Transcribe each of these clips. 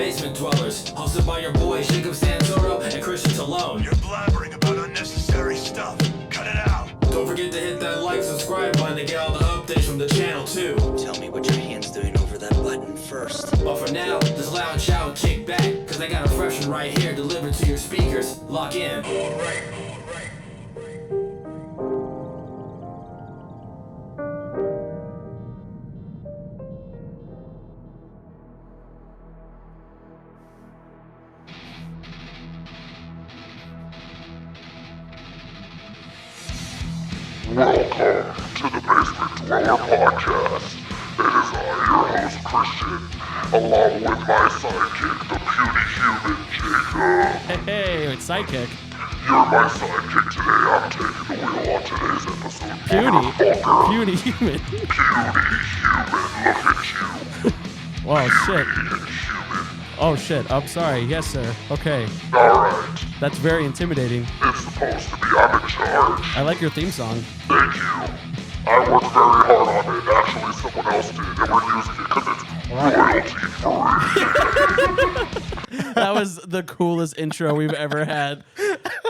Basement Dwellers, hosted by your boys Jacob Santoro and Christian Talone. You're blabbering about unnecessary stuff. Cut it out. Don't forget to hit that like, subscribe button to get all the updates from the channel too. Tell me what your hand's doing over that button first. But for now, just loud and shout and kick back, cause I got a fresh one right here delivered to your speakers. Lock in. Alright. Welcome to the Basement Dweller Podcast. It is I, your host Christian, along with my sidekick, the puny human Jacob. Hey, it's Sidekick. You're my sidekick today. I'm taking the wheel on today's episode. Puny human. Puny human, look at you. Whoa, shit. Human. Oh, shit. I'm sorry. Yes, sir. Okay. Alright, That's very intimidating. it's supposed to be I'm in charge. I like your theme song. Thank you. I worked very hard on it. Actually, someone else did, and we're using it because it's royalty free. That was the coolest intro we've ever had.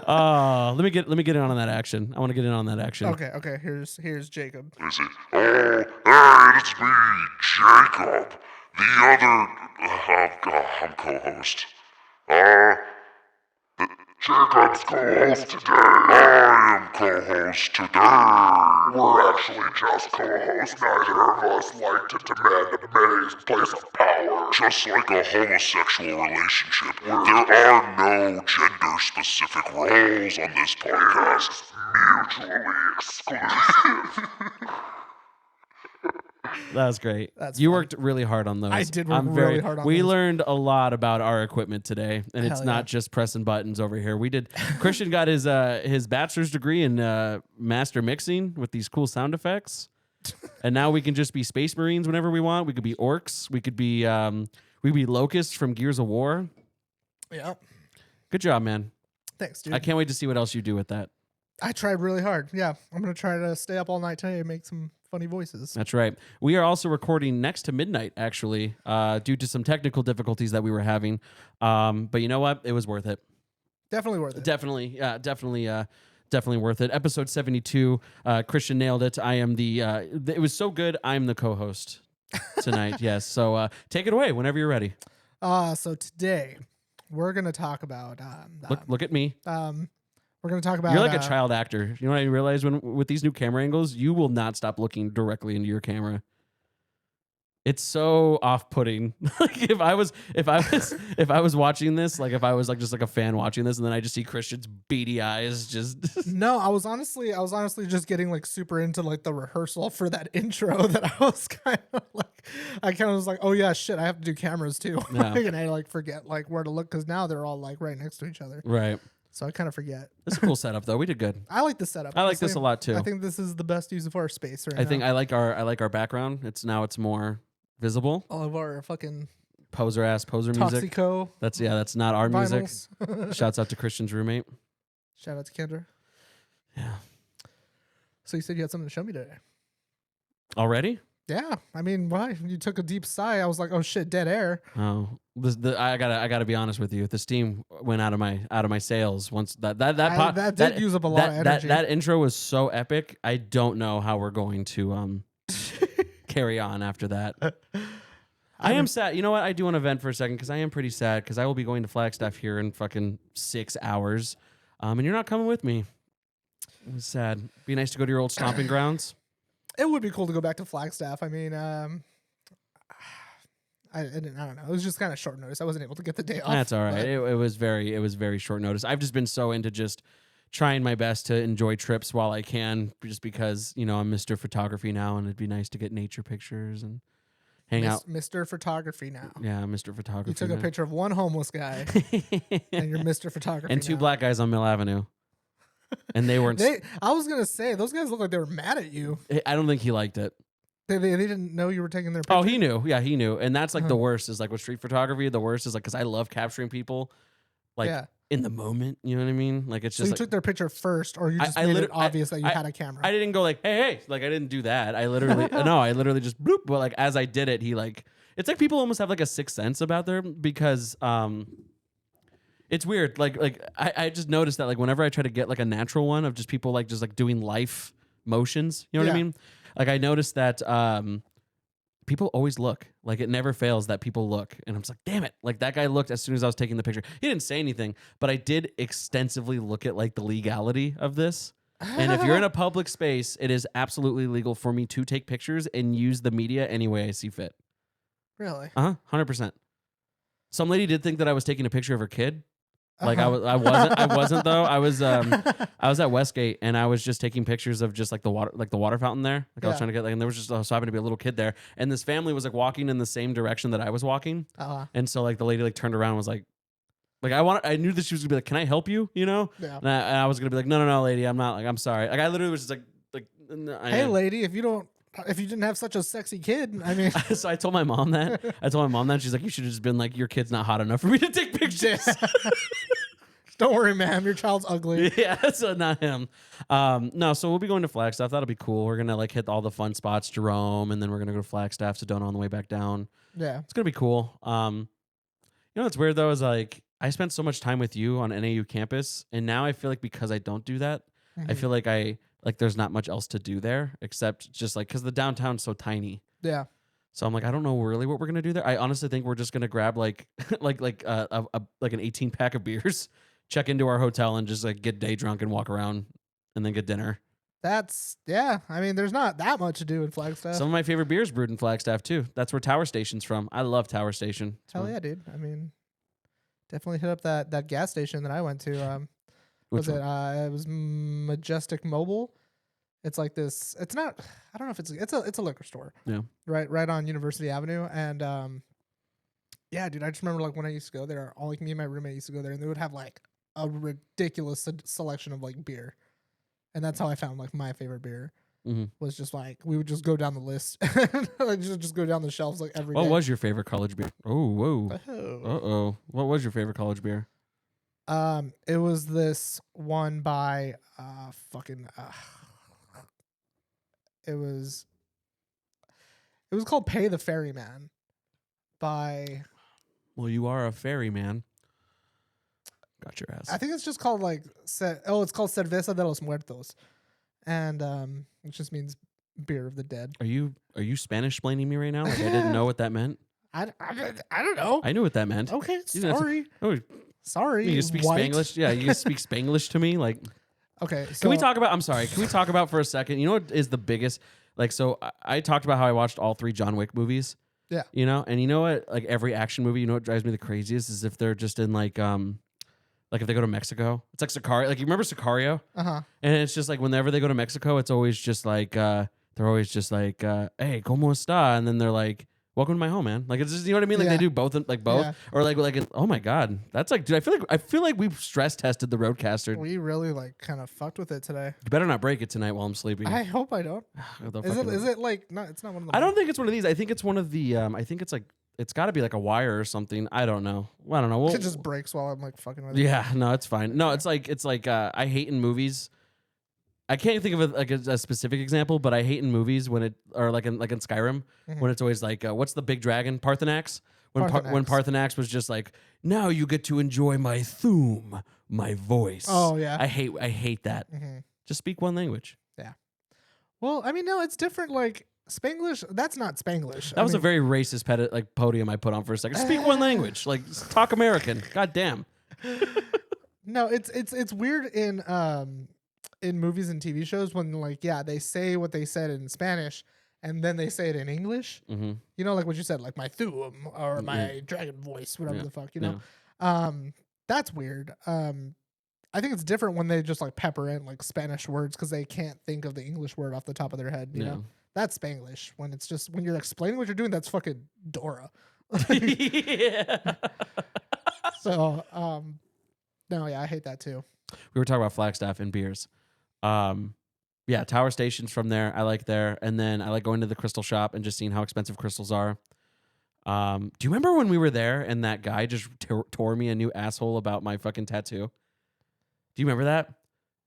Let me get in on that action. I want to get in on that action. Okay. Here's Jacob. Is it? Oh, hey, it's me, Jacob. The other, I'm co-host. Jacob's co-host today. I am co-host today. We're actually just co-hosts. Neither of us like to demand a man's place of power. Just like a homosexual relationship, there are no gender-specific roles on this podcast. Mutually exclusive. That was great. That's you fun. worked really hard on those. I did work really hard on We those. learned a lot about our equipment today, and it's Hell not yeah. just pressing buttons over here. We did. Christian got his bachelor's degree in master mixing with these cool sound effects, and now we can just be Space Marines whenever we want. We could be orcs. We could be locusts from Gears of War. Yeah. Good job, man. Thanks, dude. I can't wait to see what else you do with that. I tried really hard. Yeah. I'm gonna try to stay up all night today and make some funny voices. That's right. We are also recording next to midnight, actually, due to some technical difficulties that we were having. But you know what? It was worth it. Definitely worth it. Definitely worth it. Episode 72. Christian nailed it. I am it was so good. I'm the co-host tonight. Yes. So take it away whenever you're ready. So today we're gonna talk about Look at me. we're gonna talk about You're like a child actor. You know what I realize with these new camera angles, you will not stop looking directly into your camera. It's so off-putting. Like if I was watching this, like if I was like just like a fan watching this, and then I just see Christian's beady eyes, just No, I was honestly just getting like super into like the rehearsal for that intro that I was kind of was like, oh yeah, shit, I have to do cameras too. Yeah. And I like forget like where to look because now they're all like right next to each other. right. So I kind of forget. It's a cool setup though. We did good. I like the setup. I like this honestly. a lot too. I think this is the best use of our space right I now. think I like our background. It's more visible. all of our fucking Poser music. Toxico That's not our music. vinyls. Shouts out to Christian's roommate. Shout out to Kendra. Yeah. So you said you had something to show me today. Already? Yeah. I mean, why? You took a deep sigh. I was like, oh shit, dead air. Oh, I gotta be honest with you. The steam went out of my sails once That did use up a lot of energy. That intro was so epic. I don't know how we're going to carry on after that. I am sad. You know what? I do want to vent for a second because I am pretty sad because I will be going to Flagstaff here in fucking 6 hours, and you're not coming with me. It was sad. Be nice to go to your old stomping grounds. It would be cool to go back to Flagstaff. I mean, I don't know. It was just kind of short notice. I wasn't able to get the day off. That's all right. but- It was very short notice. I've just been so into just trying my best to enjoy trips while I can, just because, you know, I'm Mr. Photography now, and it'd be nice to get nature pictures and hang out. Mr. Photography now. Yeah, Mr. Photography. You took a now. picture of one homeless guy and you're Mr. Photography and two now. black guys on Mill Avenue. And they weren't. I was going to say, those guys look like they were mad at you. I don't think he liked it. They didn't know you were taking their picture. Oh, he knew. Yeah, he knew. And that's like the worst is like with street photography. The worst is like, because I love capturing people like Yeah. in the moment. You know what I mean? Like it's So just you like, took their picture first, or you just I made lit- it obvious that you I- had a camera? I didn't go like, hey, like I didn't do that. I literally, no, I literally just bloop. But like as I did it, he like, it's like people almost have like a sixth sense about them because it's weird. Like I just noticed that like whenever I try to get like a natural one of just people like just like doing life motions, you know what I Yeah. mean? Like I noticed that people always look. Like it never fails that people look. And I'm just like, damn it. Like that guy looked as soon as I was taking the picture. He didn't say anything, but I did extensively look at like the legality of this. And if you're in a public space, it is absolutely legal for me to take pictures and use the media any way I see fit. Really? 100%. Some lady did think that I was taking a picture of her kid. Like Uh-huh. I wasn't though. I was at Westgate and I was just taking pictures of just like the water fountain there. Like I was Yeah. trying to get like, and there was just so happened to be a little kid there, and this family was like walking in the same direction that I was walking, Uh-huh. and so like the lady like turned around and was like I knew that she was gonna be like, can I help you? You know, Yeah. and I was gonna be like, no, lady, I'm not. Like I'm sorry. Like I literally was just like no, Hey, lady, if you didn't have such a sexy kid, I mean, So I told my mom that. She's like, you should have just been like, your kid's not hot enough for me to take pictures. don't worry, ma'am, your child's ugly. Yeah, so not him. No, so we'll be going to Flagstaff. That'll be cool. We're gonna like hit all the fun spots, Jerome, and then we're gonna go to Flagstaff, Sedona on the way back down. Yeah. It's gonna be cool. You know what's weird though is like I spent so much time with you on NAU campus, and now I feel like because I don't do that, I Mhm. feel like there's not much else to do there except just like because the downtown's so tiny. Yeah. So I'm like, I don't know really what we're gonna do there. I honestly think we're just gonna grab like like an 18-pack of beers, check into our hotel, and just like get day drunk and walk around, and then get dinner. Yeah. I mean, there's not that much to do in Flagstaff. Some of my favorite beers brewed in Flagstaff too. That's where Tower Station's from. I love Tower Station. Hell yeah, dude. I mean, definitely hit up that gas station that I went to. Which It was Majestic Mobile. It's like this. It's not. I don't know if it's a liquor store. Yeah. Right on University Avenue, and yeah, dude. I just remember like when I used to go there, all like me and my roommate used to go there, and they would have like a ridiculous selection of like beer, and that's how I found like my favorite beer. Mhm. Was just like we would just go down the list, like just go down the shelves like every day. What was your favorite college beer? Oh, whoa. Oh. Uh-oh. What was your favorite college beer? It was this one by it was called Pay the Ferryman by Well, you are a ferryman. Got your ass. I think it's just called like it's called Cerveza de los Muertos, and it just means beer of the dead. Are you Spanish explaining me right now? Like I didn't know what that meant. I don't know. I knew what that meant. Okay, You know, sorry, Oh, sorry. you speak white. Spanglish? Yeah, you speak Spanglish to me. Like, Okay, so can we talk about? I'm sorry. Can we talk about for a second? You know what is the biggest? Like, so I talked about how I watched all 3 John Wick movies. Yeah. You know, and you know what? Like every action movie, you know what drives me the craziest is if they're just in like if they go to Mexico. It's like Sicario. Like you remember Sicario? And it's just like whenever they go to Mexico, it's always just like they're always just like, hey, ¿cómo está? And then they're like, welcome to my home, man. Like it's just, you know what I mean? Like Yeah. they do both, like both, Yeah. or like oh my god, that's like, dude. I feel like we've stress tested the Roadcaster. We really like kind of fucked with it today. You better not break it tonight while I'm sleeping. I hope I don't. What the Is fuck it like no? It's not one of the. I don't think it's one of these. I think it's one of the. I think it's like it's got to be like a wire or something. I don't know. I don't know. We'll, It just breaks while I'm like fucking with it. yeah, no, it's fine. No, it's like I hate in movies. I can't think of a specific example, but I hate in movies when it or like in Skyrim when it's always like what's the big dragon Parthenax when Parthenax. Parthenax was just like now you get to enjoy my Thuum, my voice. Oh, yeah. I hate that. Mhm. Just speak one language. Well, I mean, no, it's different. Like Spanglish, that's not Spanglish. That was a very racist podium I put on for a second. Speak one language, like talk American. God damn. No, it's weird in movies and TV shows when like they say what they said in Spanish and then they say it in English. Mm-hmm. You know, like what you said, like my Thuum or my Yeah. dragon voice, whatever Yeah. the fuck. You know, that's weird. I think it's different when they just like pepper in like Spanish words because they can't think of the English word off the top of their head. You know, that's Spanglish. When it's just when you're explaining what you're doing, that's fucking Dora. Yeah. So, no, I hate that too. We were talking about Flagstaff and beers. Yeah, Tower Station's from there. I like there. And then I like going to the crystal shop and just seeing how expensive crystals are. Do you remember when we were there and that guy just tore me a new asshole about my fucking tattoo? Do you remember that?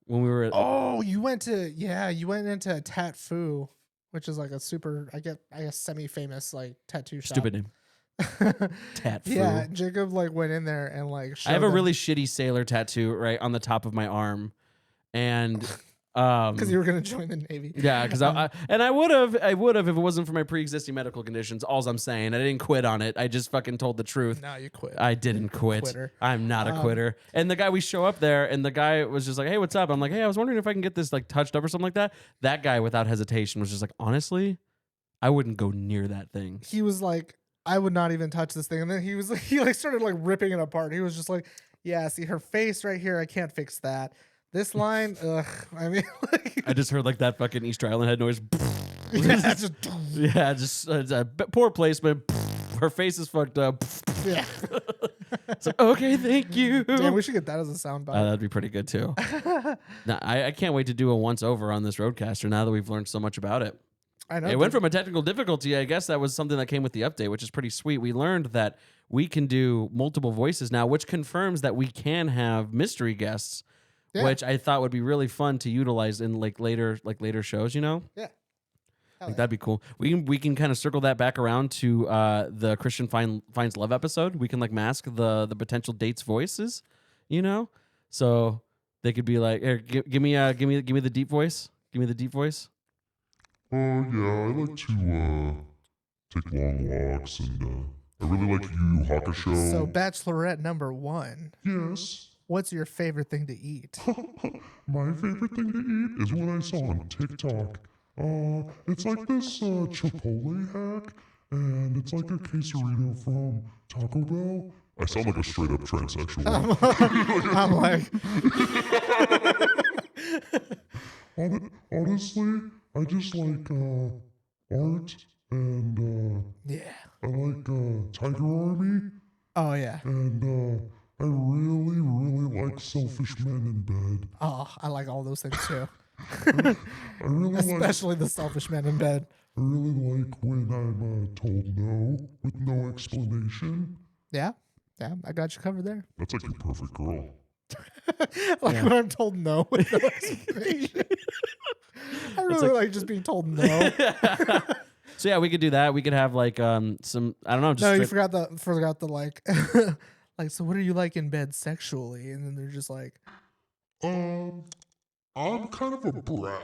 When we were Oh, you went into Tat Fu which is like a super, I guess semi-famous like tattoo shop. Stupid name. Tat Fu. Yeah, Jacob like went in there and like showed I have a them- really shitty sailor tattoo right on the top of my arm, and because you were gonna join the Navy. yeah, because I would have if it wasn't for my pre-existing medical conditions. All's I'm saying, I didn't quit on it. I just fucking told the truth. Now you quit. I didn't quit. Quitter. I'm not a quitter. And the guy, we show up there, and the guy was just like, "Hey, what's up?" I'm like, "Hey, I was wondering if I can get this like touched up or something like that." That guy, without hesitation, was just like, "Honestly, I wouldn't go near that thing." He was like, I would not even touch this thing. And then he was like, he like started like ripping it apart. He was just like, yeah, see her face right here. I can't fix that. This line, ugh. I mean, like, I just heard like that fucking Easter Island head noise. yeah, just, Yeah, just poor placement. Her face is fucked up. yeah. It's like, okay, thank you. Damn, we should get that as a soundbite. That'd be pretty good too. Nah, I can't wait to do a once over on this Roadcaster now that we've learned so much about it. I know. It went from a technical difficulty. I guess that was something that came with the update, which is pretty sweet. We learned that we can do multiple voices now, which confirms that we can have mystery guests, Yeah. which I thought would be really fun to utilize in like later shows. You know, Yeah. Hell like yeah. that'd be cool. We can kind of circle that back around to the Christian finds love episode. We can like mask the potential dates' voices, you know, so they could be like, "Here, give me the deep voice. Give me the deep voice." Yeah, I like to take long walks, and I really like Yu Yu Hakusho. So, Bachelorette number 1. Yes. What's your favorite thing to eat? My favorite thing to eat is what I saw on TikTok. It's like this Chipotle hack, and it's like a quesarito from Taco Bell. I sound like a straight up transsexual. I'm like, Honestly, I just like art, and yeah. I like Tiger Army, Oh, yeah. and I really, really like Selfish Men in Bed. Oh, I like all those things too. I really like. Especially the selfish men in bed. I really like when I'm told no with no explanation. Yeah. Yeah. I got you covered there. That's like your perfect girl. Like when I'm told no with no explanation. I really like just being told no. So yeah, we could do that. We could have like some, I don't know, just No, you straight- forgot the like like, so what are you like in bed sexually? And then they're just like, I'm kind of a brat.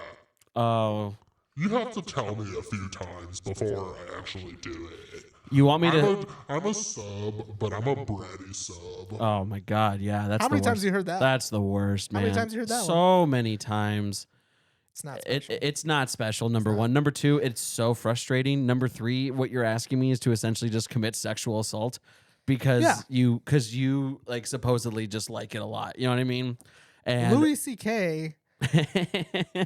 Oh, You have to tell me a few times before I actually do it. you want me to? I'm a sub, but I'm a bratty sub. Oh my god, yeah, that's how the many times worst. you heard that? That's the worst, man. How many times you heard that So many times. It's not It, special. it's not special. Number one. Number two, it's so frustrating. Number three, what you're asking me is to essentially just commit sexual assault because Yeah. you like supposedly just like it a lot. You know what I mean? And Louis C.K.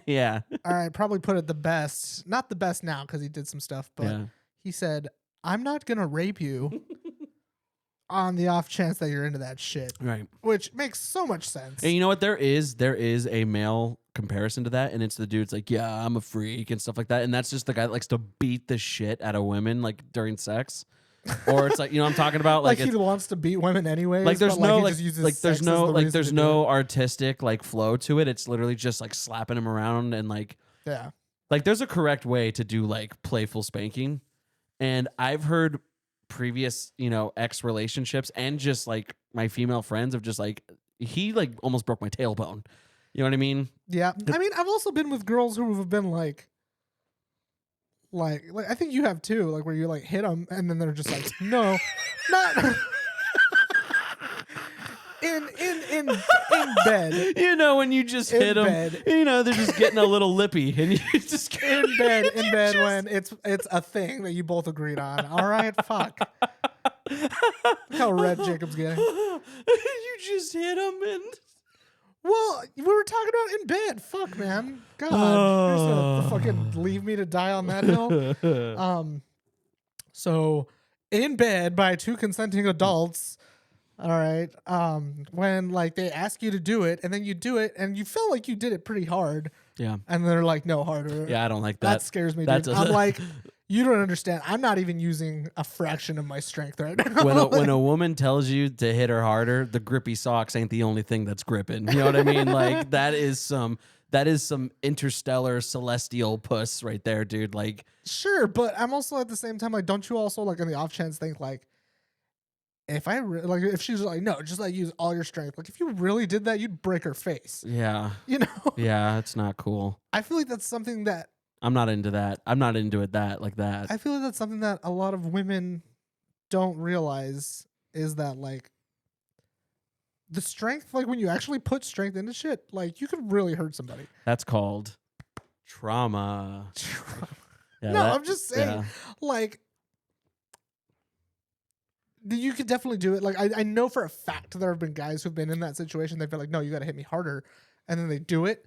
yeah, all right, probably put it the best. Not the best now because he did some stuff, but yeah. he said, I'm not going to rape you on the off chance that you're into that shit, Right. which makes so much sense. And you know what? There is a male comparison to that, and it's the dude's like, yeah, I'm a freak and stuff like that, and that's just the guy that likes to beat the shit out of women like during sex, or it's like, you know what I'm talking about, like like he wants to beat women anyways. like there's but, no he like just uses like there's sex as no the like reason there's to do no artistic like flow to it. It's literally just like slapping him around, and like it. Yeah. like there's a correct way to do like playful spanking, and I've heard previous, you know, ex relationships and just like my female friends of just like, he like almost broke my tailbone. You know what I mean? Yeah. I mean, I've also been with girls who have been like I think you have too, like where you like hit them and then they're just like, no, not in bed. You know, when you just In hit them, bed. you know, they're just getting a little lippy, and you just In bed when it's a thing that you both agreed on. All right, fuck. Look how red Jacob's getting. you just hit them, and Well, we were talking about in bed. Fuck, man. God, you're just gonna fucking leave me to die on that hill. So in bed by two consenting adults. All right. When like they ask you to do it, and then you do it, and you feel like you did it pretty hard, yeah, and they're like, no harder. yeah, I don't like That that. scares me, That's dude. a- I'm like, You don't understand. I'm not even using a fraction of my strength right now. When a woman tells you to hit her harder, the grippy socks ain't the only thing that's gripping. You know what I mean? Like that is some interstellar celestial puss right there, dude. Like Sure, but I'm also at the same time like, don't you also like in the off chance think like, if if she's like, no, just like use all your strength. Like if you really did that, you'd break her face. yeah. You know? Yeah, it's not cool. I feel like that's something that I'm not into that. I'm not into it like that. I feel like that's something that a lot of women don't realize is that like the strength, like when you actually put strength into shit, like you could really hurt somebody. That's called trauma. Yeah, No, I'm just saying, yeah. like, you could definitely do it. Like, I know for a fact there have been guys who've been in that situation. They feel like, no, you got to hit me harder. And then they do it,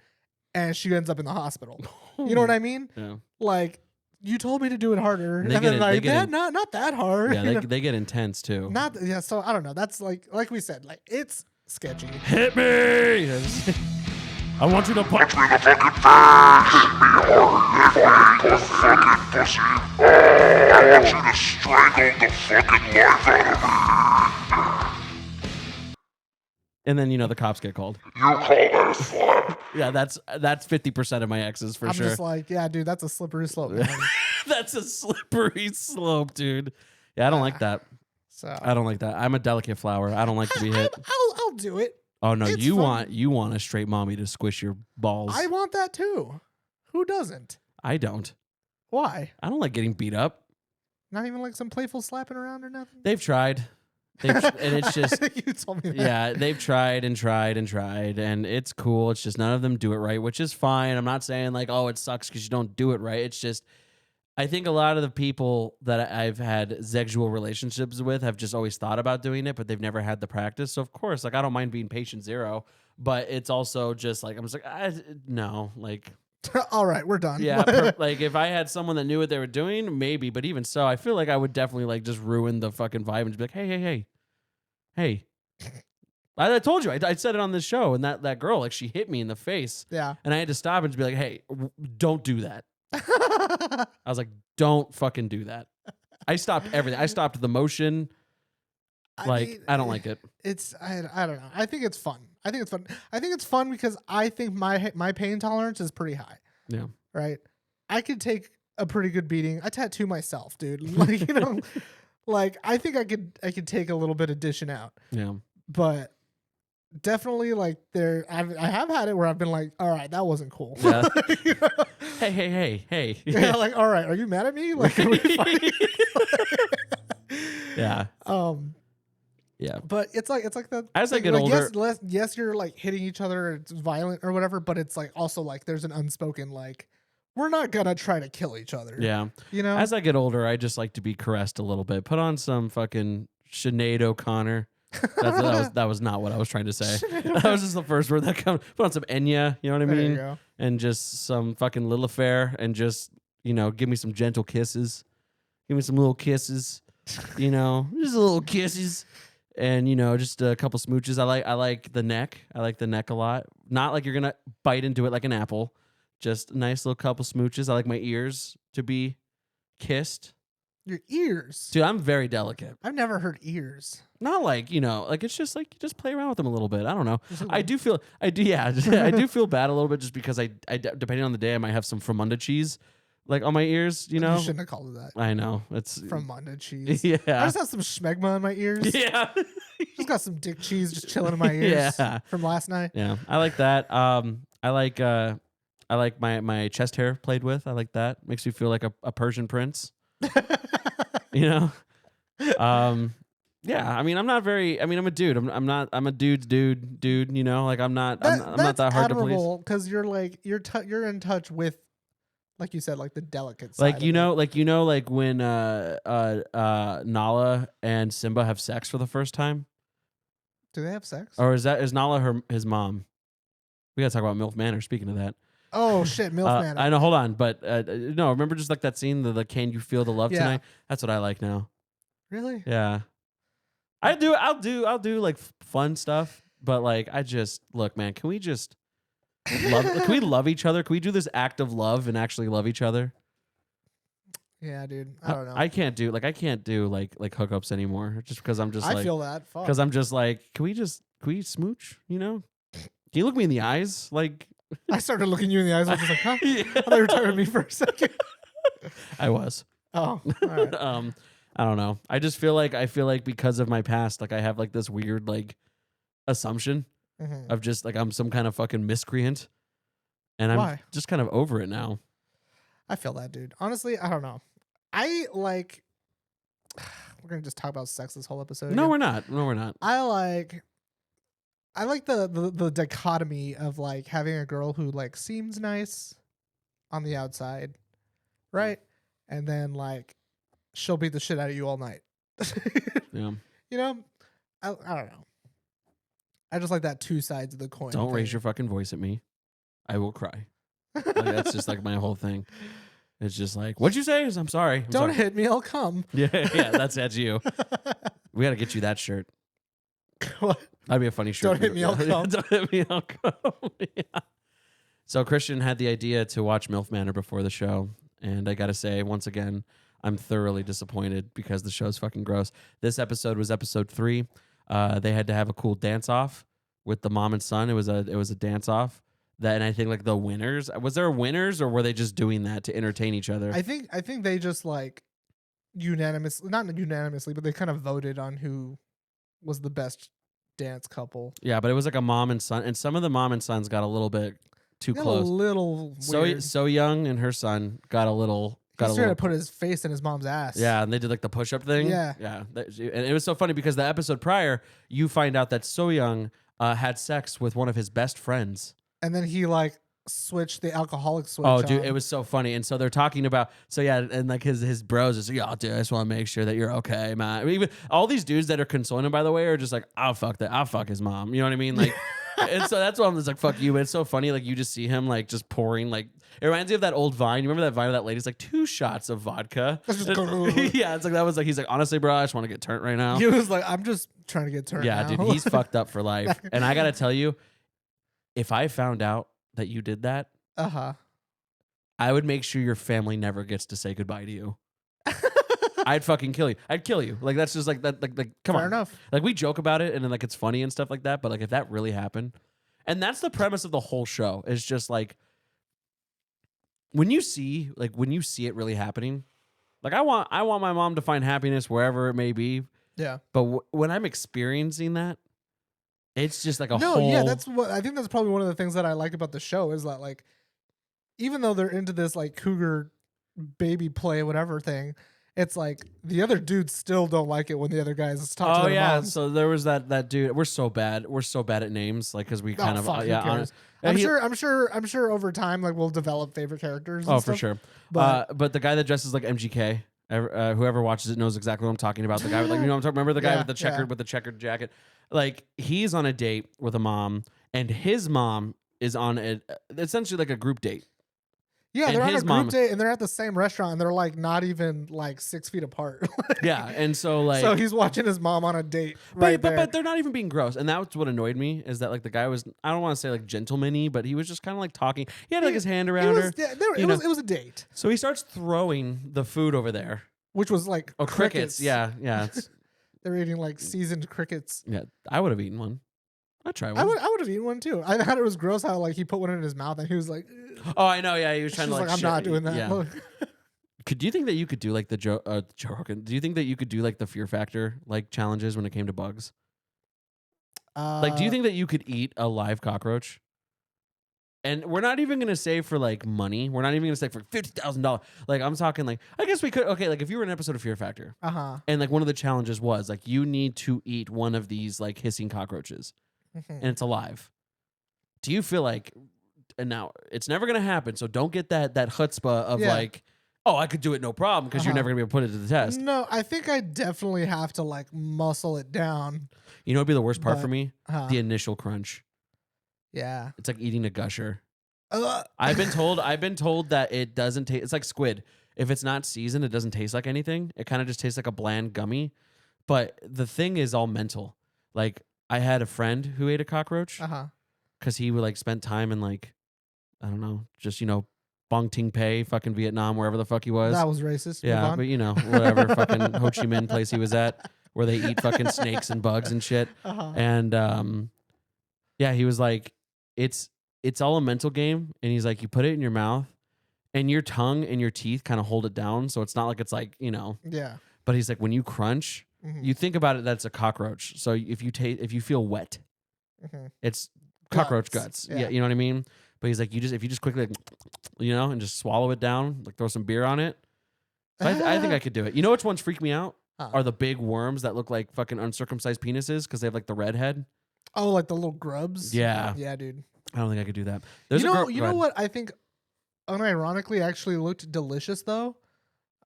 and she ends up in the hospital. You know what I mean? Yeah. Like, you told me to do it harder. They And get then, it- like, they get yeah, not that hard. Yeah, you know? they get intense too. Yeah, so I don't know. That's like we said, like, it's sketchy. Hit me! I want you to punch Punch me in the fucking face! Hit me hard, you fucking pussy! Oh, I want you to strangle the fucking life out of me! And then the cops get called. You call that a slap? Yeah, that's 50% of my exes for I'm sure. just like, yeah, dude, that's a slippery slope, man. That's a slippery slope, dude. Yeah, I don't like that. So I don't like that. I'm a delicate flower. I don't like to be hit. I'll do it. Oh no, It's you fun. want a straight mommy to squish your balls. I want that too. Who doesn't? I don't. Why? I don't like getting beat up. Not even like some playful slapping around or nothing. They've tried. And it's just you told me that. yeah, they've tried and tried and tried, and it's cool. It's just none of them do it right, which is fine. I'm not saying like, oh, it sucks because you don't do it right. It's just, I think a lot of the people that I've had sexual relationships with have just always thought about doing it, but they've never had the practice. So of course, like I don't mind being patient zero, but it's also just like I'm just like no, like All right, we're done. yeah, like if I had someone that knew what they were doing, maybe. But even so, I feel like I would definitely like just ruin the fucking vibe and just be like, hey. I told you, I said it on this show, and that girl, like she hit me in the face, yeah. and I had to stop and just be like, hey, don't do that. I was like, don't fucking do that. I stopped everything. I stopped the motion. I don't like it. It's I don't know. I think it's fun. I think it's fun because I think my pain tolerance is pretty high. Yeah. Right. I could take a pretty good beating. I tattoo myself, dude. Like like I think I could take a little bit of dishing out. Yeah. But definitely like I have had it where I've been like, all right, that wasn't cool. Yeah. You know? Hey. Yeah, like, all right, are you mad at me? Like, are we fighting? Yeah. Yeah. But it's like the As I thing, get like, older- yes, you're like hitting each other, it's violent or whatever, but it's like also like there's an unspoken like we're not gonna try to kill each other. Yeah. You know? As I get older, I just like to be caressed a little bit. Put on some fucking Sinead O'Connor. That was not what I was trying to say. That was just the first word that comes. Put on some Enya, you know what I There you mean? go. And just some fucking Lil Affair, and just give me some gentle kisses. Give me some little kisses. Just little kisses. And just a couple smooches. I like the neck. I like the neck a lot. Not like you're gonna bite into it like an apple. Just a nice little couple smooches. I like my ears to be kissed. Your ears. Dude, I'm very delicate. I've never heard ears. Not like, like it's just like you just play around with them a little bit. I don't know. Just a I do feel I do feel bad a little bit just because I depending on the day I might have some Fromunda cheese like on my ears, You shouldn't have called it that. I know. It's From Munda cheese. yeah. I just have some schmegma in my ears. Yeah. Just got some dick cheese just chilling in my ears Yeah. from last night. Yeah. I like that. I like my chest hair played with. I like that. Makes me feel like a Persian prince. Yeah, I mean, I'm a dude. I'm a dude's dude, like I'm not that hard to please. Because you're like you're in touch with, like you said, like the delicate side. Like of it. like when Nala and Simba have sex for the first time, Do they have sex? or is Nala his mom? We gotta talk about MILF Manor. Speaking of that, Oh shit, MILF Manor. I know. Hold on, but no. Remember just like that scene, the "Can you feel the love Yeah. tonight"? That's what I like now. Really? Yeah, I'll do like fun stuff, but like I just look, man. Can we just love? Can we love each other? Can we do this act of love and actually love each other? Yeah, dude. I don't know. I can't do like hookups anymore just because I'm just I like feel that. Fuck. because I'm just like can we smooch? You know? Can you look me in the eyes? Like I started looking you in the eyes. I was just like, huh? yeah. I thought you were talking to me for a second. I was. Oh, all right. I don't know. I just feel like because of my past, like I have like this weird like assumption Mhm. of just like I'm some kind of fucking miscreant, and I'm Why? just kind of over it now. I feel that, dude. Honestly, I don't know. I like. We're gonna just talk about sex this whole episode. No, again. we're not. No, we're not. I like the dichotomy of like having a girl who like seems nice on the outside, right? And then like she'll beat the shit out of you all night. Yeah. You know, I don't know. I just like that two sides of the coin. Don't raise thing. your fucking voice at me. I will cry. Like, that's just like my whole thing. It's just like, what'd you say? I'm sorry. I'm Don't sorry. hit me, I'll come. Yeah, yeah, that's you. We got to get you that shirt. What? That'd be a funny shirt. Don't hit me, I'll come. Don't hit me, I'll come. Yeah. So Christian had the idea to watch MILF Manor before the show, and I gotta say, once again, I'm thoroughly disappointed because the show's fucking gross. This episode was episode 3. They had to have a cool dance off with the mom and son. It was a dance off. That, and I think like the winners, was there winners or were they just doing that to entertain each other? I think they just like not unanimously, but they kind of voted on who was the best dance couple. Yeah, but it was like a mom and son, and some of the mom and sons got a little bit too Got close. a little weird. So Young and her son got a little. He's trying to put his face in his mom's ass. Yeah, and they did like the push-up thing. Yeah. Yeah. And it was so funny because the episode prior, you find out that So Young had sex with one of his best friends. And then he like switched the alcoholic switch. Oh, dude, on. it was so funny. And so they're talking about, and like his bros is like, yeah, dude, I just want to make sure that you're okay, man. I mean, even all these dudes that are consoling him, by the way, are just like, I'll fuck his mom. You know what I mean? Like, and so that's why I'm just like, fuck you. But it's so funny. Like, you just see him like just pouring, like, it reminds me of that old Vine. You remember that Vine of that lady's like 2 shots of vodka? That's just Yeah, it's like, that was like, he's like, honestly, bro, I just want to get turned right now. He was like, I'm just trying to get turned. Yeah, now. dude, he's fucked up for life. And I got to tell you, if I found out that you did that, Uh-huh. I would make sure your family never gets to say goodbye to you. I'd fucking kill you. I'd kill you. Like, that's just like that. Like come Fair on. enough. Like, we joke about it and then like it's funny and stuff like that. But like, if that really happened, and that's the premise of the whole show, is just like when you see it really happening. Like, I want my mom to find happiness wherever it may be. Yeah. But when I'm experiencing that, it's just like a No, whole. yeah, that's what I think. That's probably one of the things that I like about the show is that like, even though they're into this like cougar baby play whatever thing, it's like the other dudes still don't like it when the other guys talk to Oh their yeah, moms. so there was that dude. We're so bad at names, like because we Oh, kind of fuck, who yeah. cares? And I'm sure over time like we'll develop favorite characters. And Oh, for stuff. sure. But But the guy that dresses like MGK, whoever watches it knows exactly what I'm talking about. The guy, with, like, you know, what I'm talking. Remember the guy Yeah, with the checkered jacket? Like, he's on a date with a mom, and his mom is on essentially like a group date. yeah, and they're on a his group mom- date and they're at the same restaurant and they're like not even like 6 feet apart. Yeah, and so like, so he's watching his mom on a date. Right but there. they're not even being gross, and that's what annoyed me is that like the guy was, I don't want to say like gentleman-y, but he was just kind of like talking. He had like his hand around her. It was a date, So he starts throwing the food over there. which was like Oh, crickets. Yeah. They're eating like seasoned crickets. Yeah. I would have eaten one. I'd try one. I would have eaten one too. I thought it was gross how like he put one in his mouth and he was like, Oh, I know. Yeah. He was trying she's to like, I'm not doing that. Yeah. Do you think that you could do like the Joe Rogan? Do you think that you could do like the Fear Factor like challenges when it came to bugs? Like, do you think that you could eat a live cockroach? And we're not even gonna say for like money. We're not even gonna say for $50,000. Like, I'm talking like, I guess we could. Okay, like if you were an episode of Fear Factor, Uh-huh. and like one of the challenges was like you need to eat one of these like hissing cockroaches, and it's alive. Do you feel like, and now it's never gonna happen, so don't get that chutzpah of Yeah. like, oh, I could do it no problem, because you're never gonna be able to put it to the test. No, I think I definitely have to like muscle it down. You know what'd be the worst part for But, me? The initial crunch. Yeah. It's like eating a gusher. Ugh. I've been told that it doesn't taste. It's like squid. If it's not seasoned, it doesn't taste like anything. It kind of just tastes like a bland gummy. But the thing is all mental. Like, I had a friend who ate a cockroach Uh-huh. because he would like spent time in like, I don't know, just, you know, Bong Ting Pei, fucking Vietnam, wherever the fuck he was. That was racist. Move Yeah, on. but you know, whatever fucking Ho Chi Minh place he was at, where they eat fucking snakes and bugs and shit. Uh-huh. And yeah, he was like, it's all a mental game. And he's like, you put it in your mouth, and your tongue and your teeth kind of hold it down, so it's not like it's like, you know. Yeah. But he's like, when you crunch, Mhm. you think about it, that's a cockroach. So if you feel wet, Mhm. it's cockroach Guts, guts. yeah. Yeah, you know what I mean. But he's like, if you just quickly, like, you know, and just swallow it down, like throw some beer on it. So I think I could do it. You know which ones freak me out? Huh. Are the big worms that look like fucking uncircumcised penises because they have like the red head. Oh, like the little grubs. Yeah. Yeah, dude. I don't think I could do that. There's you a know, girl, you know what I think unironically actually looked delicious though?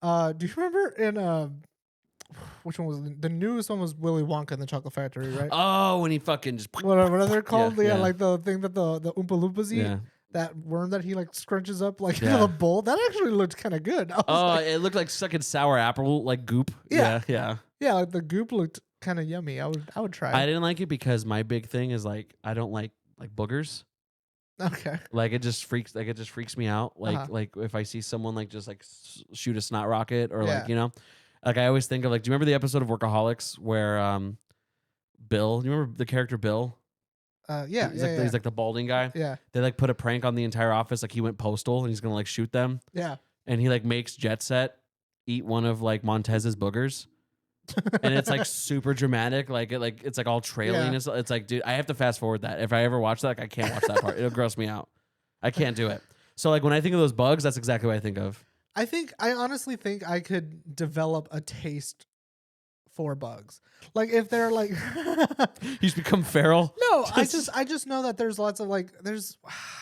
Do you remember in which one was the newest one was Willy Wonka and the Chocolate Factory, right? Oh, when he fucking just Whatever they're called. Yeah, yeah. like the thing that the Oompa Loompas eat. yeah. That worm that he like scrunches up like Yeah. in a bowl. That actually looked kind of good. I was Oh, like, it looked like sucking sour apple like goop. Yeah. yeah. yeah, like the goop looked kind of yummy. I would try. I it. didn't like it because my big thing is like I don't like boogers. Okay. Like it just freaks me out. Like Uh-huh. like if I see someone like just like shoot a snot rocket or Yeah. like, you know, like I always think of like, do you remember the episode of Workaholics where Bill, do you remember the character Bill? Yeah, He's like the balding guy. yeah, They like put a prank on the entire office. Like he went postal and he's gonna like shoot them. yeah. And he like makes Jet Set eat one of like Montez's boogers. And it's like super dramatic. Like it's like all trailing. Yeah. It's like, dude, I have to fast forward that. If I ever watch that, like I can't watch that part. It'll gross me out. I can't do it. So like when I think of those bugs, that's exactly what I think of. I honestly think I could develop a taste for bugs. Like if they're like You just become feral. No, I just know that there's lots of like there's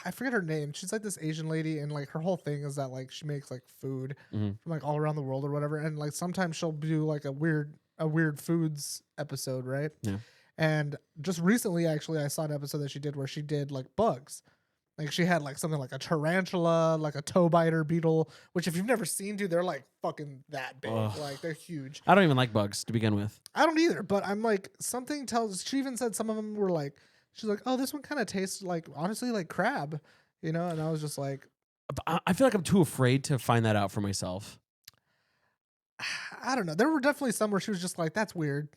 I forget her name. She's like this Asian lady and like her whole thing is that like she makes like food Mhm. from like all around the world or whatever, and like sometimes she'll do like a weird foods episode, right? Yeah. And just recently actually I saw an episode that she did where she did like bugs. Like she had like something like a tarantula, like a toe biter beetle, which if you've never seen, dude, they're like fucking that big. Ugh. Like they're huge. I don't even like bugs to begin with. I don't either, but I'm like something tells. She even said some of them were like, she's like, oh, this one kind of tastes like honestly like crab, you know. And I was just like, I feel like I'm too afraid to find that out for myself. I don't know. There were definitely some where she was just like, that's weird.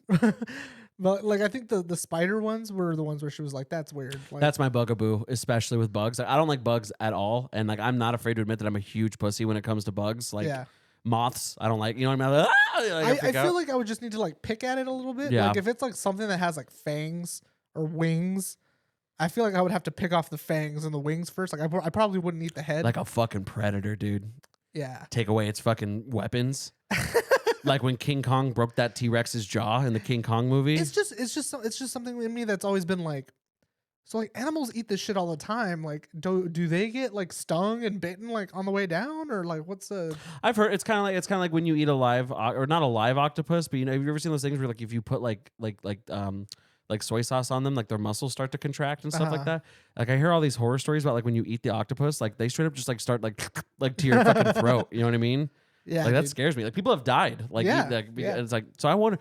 But like I think the spider ones were the ones where she was like, that's weird. Like, That's my bugaboo, especially with bugs. I don't like bugs at all, and like I'm not afraid to admit that I'm a huge pussy when it comes to bugs. Like yeah. moths, I don't like. You know what I mean? Like, I feel like I would just need to like pick at it a little bit. Yeah. Like if it's like something that has like fangs or wings, I feel like I would have to pick off the fangs and the wings first. Like I probably wouldn't eat the head. like a fucking predator, dude. yeah. Take away its fucking weapons. Like when King Kong broke that T-Rex's jaw in the King Kong movie. It's just something in me that's always been like, so like animals eat this shit all the time. Like do they get like stung and bitten like on the way down or like what's the? I've heard it's kind of like when you eat a live or not a live octopus, but you know, have you ever seen those things where like if you put like soy sauce on them, like their muscles start to contract and stuff like that. Like I hear all these horror stories about like when you eat the octopus, like they straight up just like start like to your fucking throat. You know what I mean? Yeah, Like that dude. scares me. Like people have died. Like, Yeah, because it's like, so I wonder,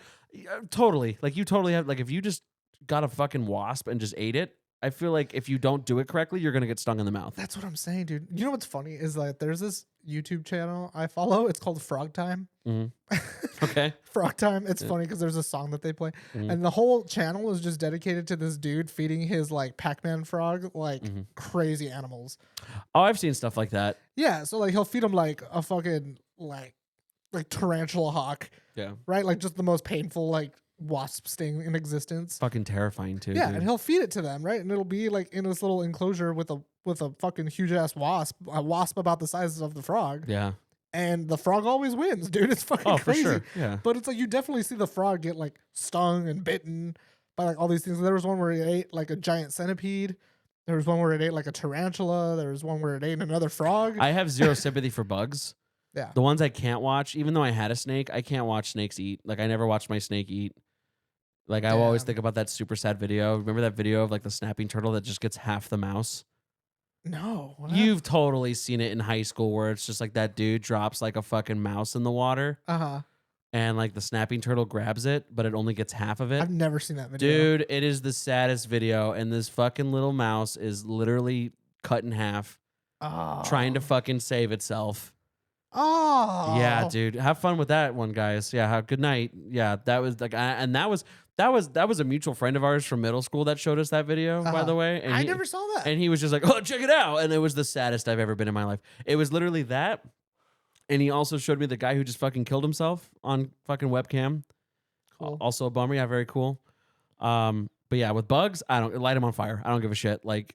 totally. Like you totally have. Like if you just got a fucking wasp and just ate it, I feel like if you don't do it correctly, you're gonna get stung in the mouth. That's what I'm saying, dude. You know what's funny is that there's this YouTube channel I follow. It's called Frog Time. Okay. Frog Time. It's funny because there's a song that they play, Mhm. and the whole channel is just dedicated to this dude feeding his like Pac-Man frog like Mhm. crazy animals. Oh, I've seen stuff like that. Yeah, so like he'll feed him like a fucking like tarantula hawk, Yeah. right? Like just the most painful like wasp sting in existence. Fucking terrifying too. Yeah, dude. and he'll feed it to them, right? And it'll be like in this little enclosure with a fucking huge ass wasp, a wasp about the size of the frog, Yeah. and the frog always wins, dude. It's fucking Oh, for crazy. sure. Yeah. But it's like you definitely see the frog get like stung and bitten by like all these things. There was one where it ate like a giant centipede. There was one where it ate like a tarantula. There was one where it ate another frog. I have zero sympathy for bugs. Yeah. The ones I can't watch, even though I had a snake, I can't watch snakes eat. Like I never watched my snake eat. Like I always Damn. think about that super sad video. Remember that video of like the snapping turtle that just gets half the mouse? No. what? You've totally seen it in high school where it's just like that dude drops like a fucking mouse in the water Uh-huh. and like the snapping turtle grabs it, but it only gets half of it. I've never seen that video. Dude, it is the saddest video, and this fucking little mouse is literally cut in half trying to fucking save itself. Oh. Yeah, dude. Have fun with that one, guys. Yeah, have good night. Yeah, that was like, and that was a mutual friend of ours from middle school that showed us that video, by the way. And I never saw that. And he was just like, "Oh, check it out!" And it was the saddest I've ever been in my life. It was literally that. And he also showed me the guy who just fucking killed himself on fucking webcam. Cool. Also a bummer. Yeah, very cool. But yeah, with bugs, I don't light them on fire. I don't give a shit. Like,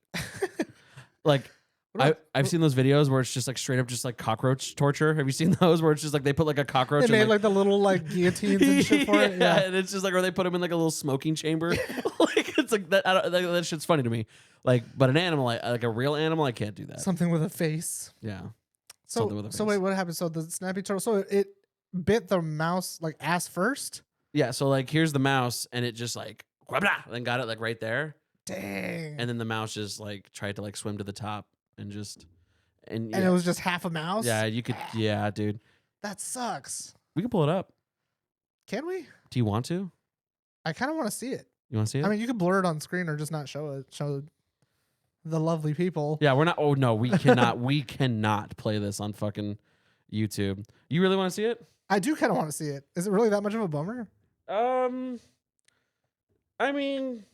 I've seen those videos where it's just like straight up just like cockroach torture. Have you seen those where it's just like they put like a cockroach? They made like the little like guillotines and shit for it. Yeah, and it's just like, or they put them in like a little smoking chamber. Like it's like that. That shit's funny to me. Like, but an animal, like a real animal, I can't do that. Something with a face. Yeah. So Something with a face. wait, what happened? So the snappy turtle. So it bit the mouse like ass first. Yeah. So like here's the mouse, and it just like then got it like right there. Dang. And then the mouse just like tried to like swim to the top and and it was just half a mouse. Yeah, you could. Yeah, dude. That sucks. We can pull it up. Can we? Do you want to? I kind of want to see it. You want to see it? I mean, you could blur it on screen or just not show it. Show the lovely people. Yeah, we're not. Oh no, we cannot. We cannot play this on fucking YouTube. You really want to see it? I do kind of want to see it. Is it really that much of a bummer? I mean,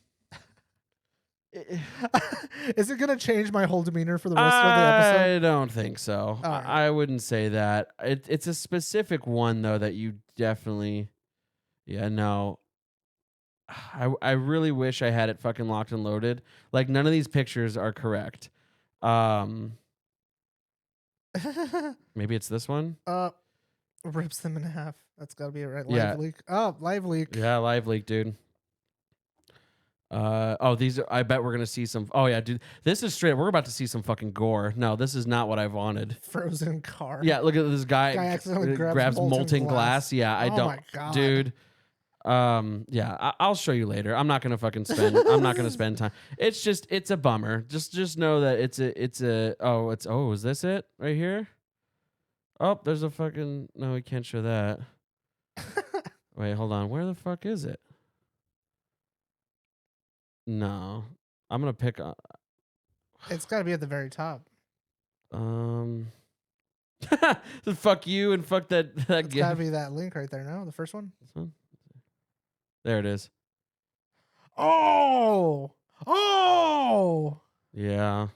is it gonna change my whole demeanor for the rest of the episode? I don't think so. Right. I wouldn't say that. It's a specific one though that you definitely. Yeah, no. I really wish I had it fucking locked and loaded. Like none of these pictures are correct. Maybe it's this one. Rips them in half. That's got to be it, right? Yeah. Live leak. Oh, live leak. Yeah, live leak, dude. These are, I bet we're gonna see some. Oh yeah, dude, this is straight. We're about to see some fucking gore. No, this is not what I wanted. Frozen car. Yeah, look at this guy. Accidentally grabs molten glass. Yeah, I Oh don't, my God. dude. Yeah, I'll show you later. I'm not gonna fucking spend. I'm not gonna spend time. It's just, it's a bummer. Just know that it's a. Oh, is this it right here? Oh, there's a fucking. No, we can't show that. Wait, hold on. Where the fuck is it? No, I'm gonna pick. It's got to be at the very top. Fuck you and fuck that It's got to gift. be that link right there. No, the first one. This one? There it is. Oh. Oh. Yeah.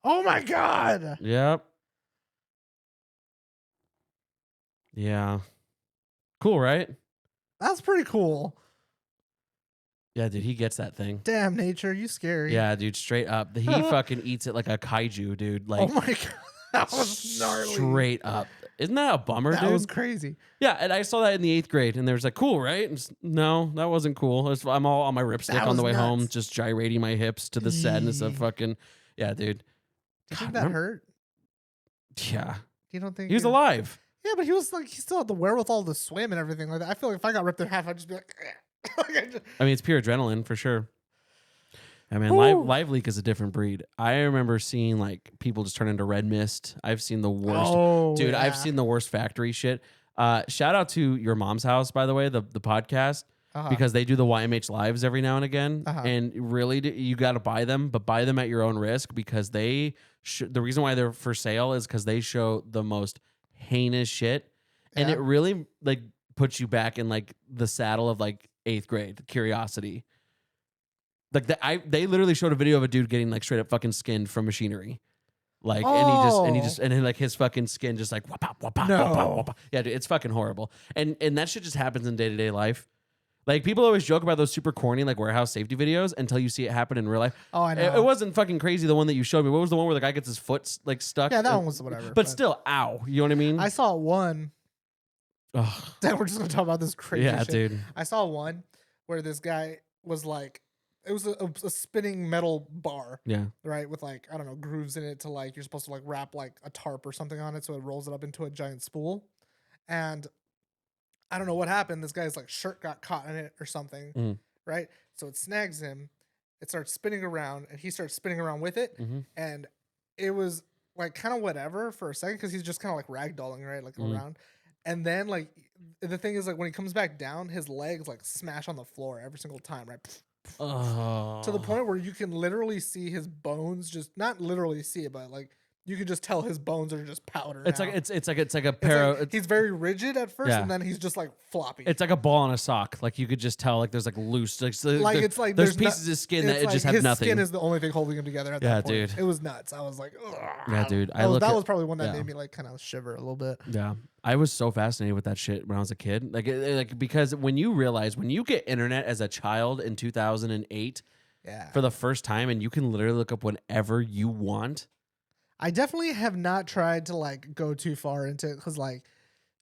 Oh my God. Yep. Yeah. Cool, right? That's pretty cool. Yeah, dude, he gets that thing. Damn, nature, you scary. Yeah, dude, straight up. He fucking eats it like a kaiju, dude. Like, Oh my God. That was gnarly. straight up. Isn't that a bummer, That dude? was crazy. Yeah, and I saw that in the 8th grade, and there was like, cool, right? And no, that wasn't cool. I'm all on my ripstick That on the was way home, nuts. just gyrating my hips to the sadness of Yee. fucking. Yeah, dude. Do you think God, that remember- hurt? Yeah. You don't think He was it- alive. Yeah, but he was like, he still had the wherewithal to swim and everything like that. I feel like if I got ripped in half, I'd just be like, I mean, it's pure adrenaline for sure. I mean, Woo. live leak is a different breed. I remember seeing like people just turn into red mist. I've seen the worst. Oh, Dude, I've yeah. seen the worst factory shit. Shout out to Your Mom's House, by the way, the podcast, Uh-huh. because they do the YMH lives every now and again. Uh-huh. And really, you got to buy them, but buy them at your own risk, because they the reason why they're for sale is because they show the most heinous shit. And Yeah. it really like puts you back in like the saddle of like 8th grade curiosity. Like they literally showed a video of a dude getting like straight up fucking skinned from machinery. Like and then like his fucking skin just like whop, whop, whop, No. whop, whop, whop. Yeah, dude, it's fucking horrible. And that shit just happens in day-to-day life. Like people always joke about those super corny like warehouse safety videos until you see it happen in real life. Oh, I know. It wasn't fucking crazy the one that you showed me. What was the one where the guy gets his foot like stuck? Yeah, that And- one was whatever. But still, ow. You know what I mean? I saw one. Ugh. We're just gonna talk about this crazy Yeah, shit. dude. I saw one where this guy was like, it was a spinning metal bar, Yeah. right, with like, I don't know, grooves in it to like, you're supposed to like wrap like a tarp or something on it so it rolls it up into a giant spool. And I don't know what happened. This guy's like shirt got caught in it or something, Mhm. right? So it snags him. It starts spinning around, and he starts spinning around with it. Mhm. And it was like kind of whatever for a second because he's just kind of like ragdolling, right, like Mhm. around. And then like the thing is like when he comes back down, his legs like smash on the floor every single time, right? Oh. to the point where you can literally see his bones. Just not literally see it, but like you can just tell his bones are just powder. It's now. like it's like a It's pair. like he's very rigid at first, Yeah. and then he's just like floppy. It's like a ball on a sock. Like you could just tell. Like there's like loose. Like, it's like there's no- pieces of skin that it's it like just have his nothing. skin is the only thing holding him together at Yeah, that point. dude. It was nuts. I was like, ugh. Yeah, dude. That was probably one that yeah. made me like kind of shiver a little bit. Yeah, I was so fascinated with that shit when I was a kid. Like because when you realize when you get internet as a child in 2008 Yeah. for the first time, and you can literally look up whenever you want. I definitely have not tried to like go too far into it because like,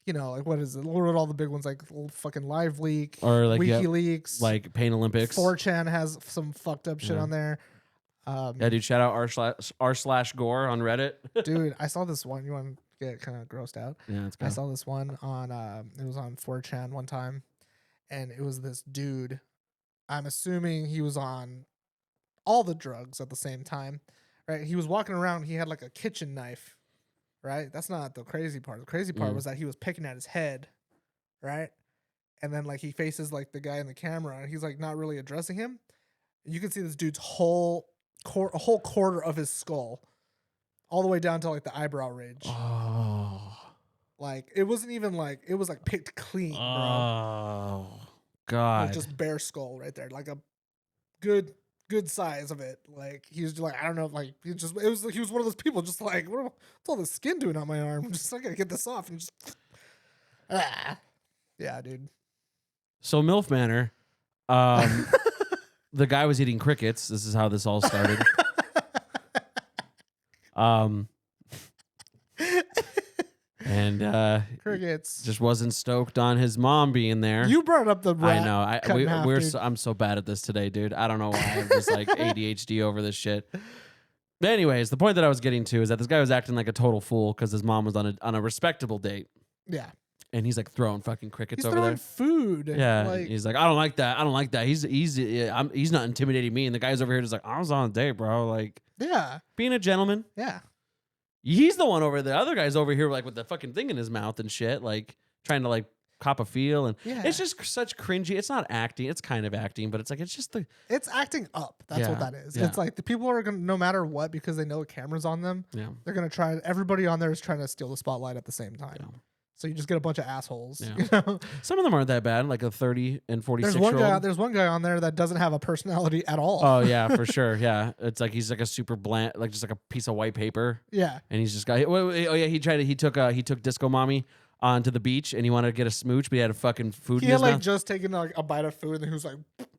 you know, like what is it? What are all the big ones like fucking Live Leak Or like yeah, WikiLeaks, like Pain Olympics. 4chan has some fucked up shit Yeah. on there. Yeah, dude. Shout out r/gore on Reddit. Dude, I saw this one. You want to get kind of grossed out? Yeah, it's I good. saw this one on it was on 4chan one time, and it was this dude. I'm assuming he was on all the drugs at the same time, right? He was walking around. He had like a kitchen knife, right? That's not the crazy part. The crazy part was that he was picking at his head, right? And then like he faces like the guy in the camera, and he's like not really addressing him. You can see this dude's whole a whole quarter of his skull, all the way down to like the eyebrow ridge. Oh. Like it wasn't even like it was like picked clean, bro. Oh. God. Like just bare skull right there, like a good size of it. Like he was just like I don't know, like he was one of those people just like what's all the skin doing on my arm? Just I gotta get this off and just yeah, dude. So MILF Manor, the guy was eating crickets. This is how this all started. And Crickets. just wasn't stoked on his mom being there. You brought up the rat. I know. cut in half, dude. I'm so bad at this today, dude. I don't know why. I'm just like ADHD over this shit. But anyways, the point that I was getting to is that this guy was acting like a total fool because his mom was on a respectable date, Yeah. and he's like throwing fucking crickets He's over throwing there. food. Yeah, Like, he's like, I don't like that. I don't like that. He's not intimidating me. And the guy's over here just like, I was on a date, bro. Like yeah. being a gentleman. Yeah. He's the one over there. The other guy's over here like with the fucking thing in his mouth and shit, like trying to like cop a feel. And Yeah. it's just such cringy. It's not acting. It's kind of acting, but it's like it's just the It's acting up. That's what Yeah, that is. yeah. It's like the people are gonna no matter what, because they know a camera's on them, yeah. they're gonna try everybody on there is trying to steal the spotlight at the same time. Yeah. So you just get a bunch of assholes. Yeah. You know? Some of them aren't that bad, like a 30 and 46 There's year old. there's one guy on there that doesn't have a personality at all. Oh yeah, for sure. Yeah, it's like he's like a super bland, like just like a piece of white paper, Yeah. and he's just got. Oh yeah, he took Disco Mommy onto the beach, and he wanted to get a smooch, but he had a fucking food He in had his like mouth. just taken like a bite of food, and then he was like,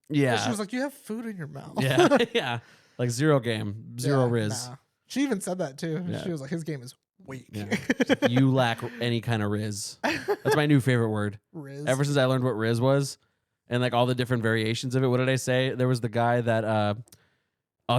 Yeah, she was like, "You have food in your mouth." yeah, yeah, like zero game, zero Yeah, riz. nah. She even said that too. Yeah. She was like, "His game is weak." Yeah. You lack any kind of riz. That's my new favorite word. Riz. Ever since I learned what riz was, and like all the different variations of it. What did I say? There was the guy that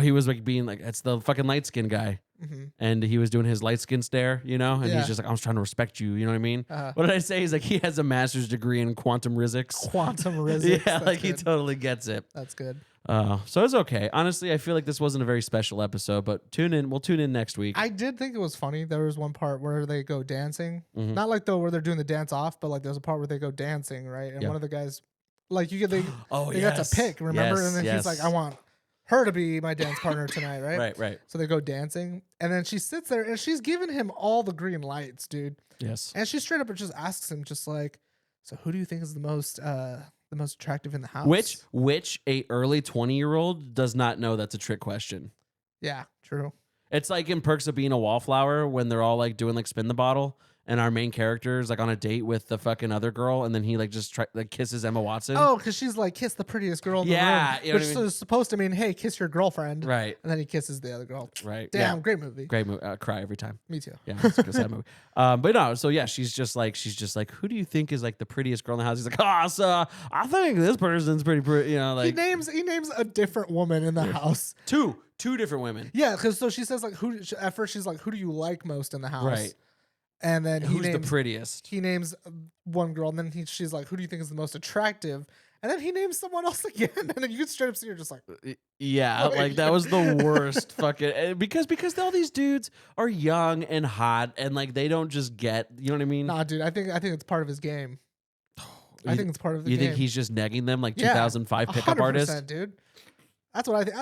he was like being like, it's the fucking light skin guy. Mhm. And he was doing his light skin stare, you know, and Yeah. he's just like, I was trying to respect you, you know what I mean? Uh-huh. What did I say? He's like, he has a master's degree in quantum physics. Quantum riz. Yeah, That's like he good. totally gets it. That's good. So it's okay. Honestly, I feel like this wasn't a very special episode, but tune in. We'll tune in next week. I did think it was funny. There was one part where they go dancing. Mhm. Not like though where they're doing the dance off, but like there's a part where they go dancing, right? And Yeah. one of the guys, like you get they Oh, got to pick, remember? Yes, and then yes. he's like, I want her to be my dance partner tonight, right? Right, right. So they go dancing, and then she sits there and she's giving him all the green lights, dude. Yes. And she straight up just asks him, just like, so who do you think is the most attractive in the house? Which a early 20-year-old does not know that's a trick question. Yeah, true. It's like in Perks of Being a Wallflower when they're all like doing like spin the bottle, and our main character is like on a date with the fucking other girl, and then he like just kisses Emma Watson. Oh, because she's like, kiss the prettiest girl in Yeah, the you room. know Which what I mean? is supposed to mean, hey, kiss your girlfriend. Right, And then he kisses the other girl. right. Damn, Yeah. great movie. Great movie. Cry every time. Me too. Yeah, it's a sad movie. But no, so yeah, she's just like, who do you think is like the prettiest girl in the house? He's like, oh, so I think this person's pretty pretty. You know, like he names a different woman in the house. two different women. Yeah, because so she says like at first she's like, who do you like most in the house? Right. And then Who's the names, prettiest? he names one girl, and then she's like, who do you think is the most attractive? And then he names someone else again, and then you can straight up see her just like, Yeah, like that was the worst fucking because all these dudes are young and hot and like they don't just get, you know what I mean? nah, dude, I think it's part of his game. I You- think it's part of the You game. think he's just negging them like Yeah, 2005 pickup artist? 100%, dude. That's what I think.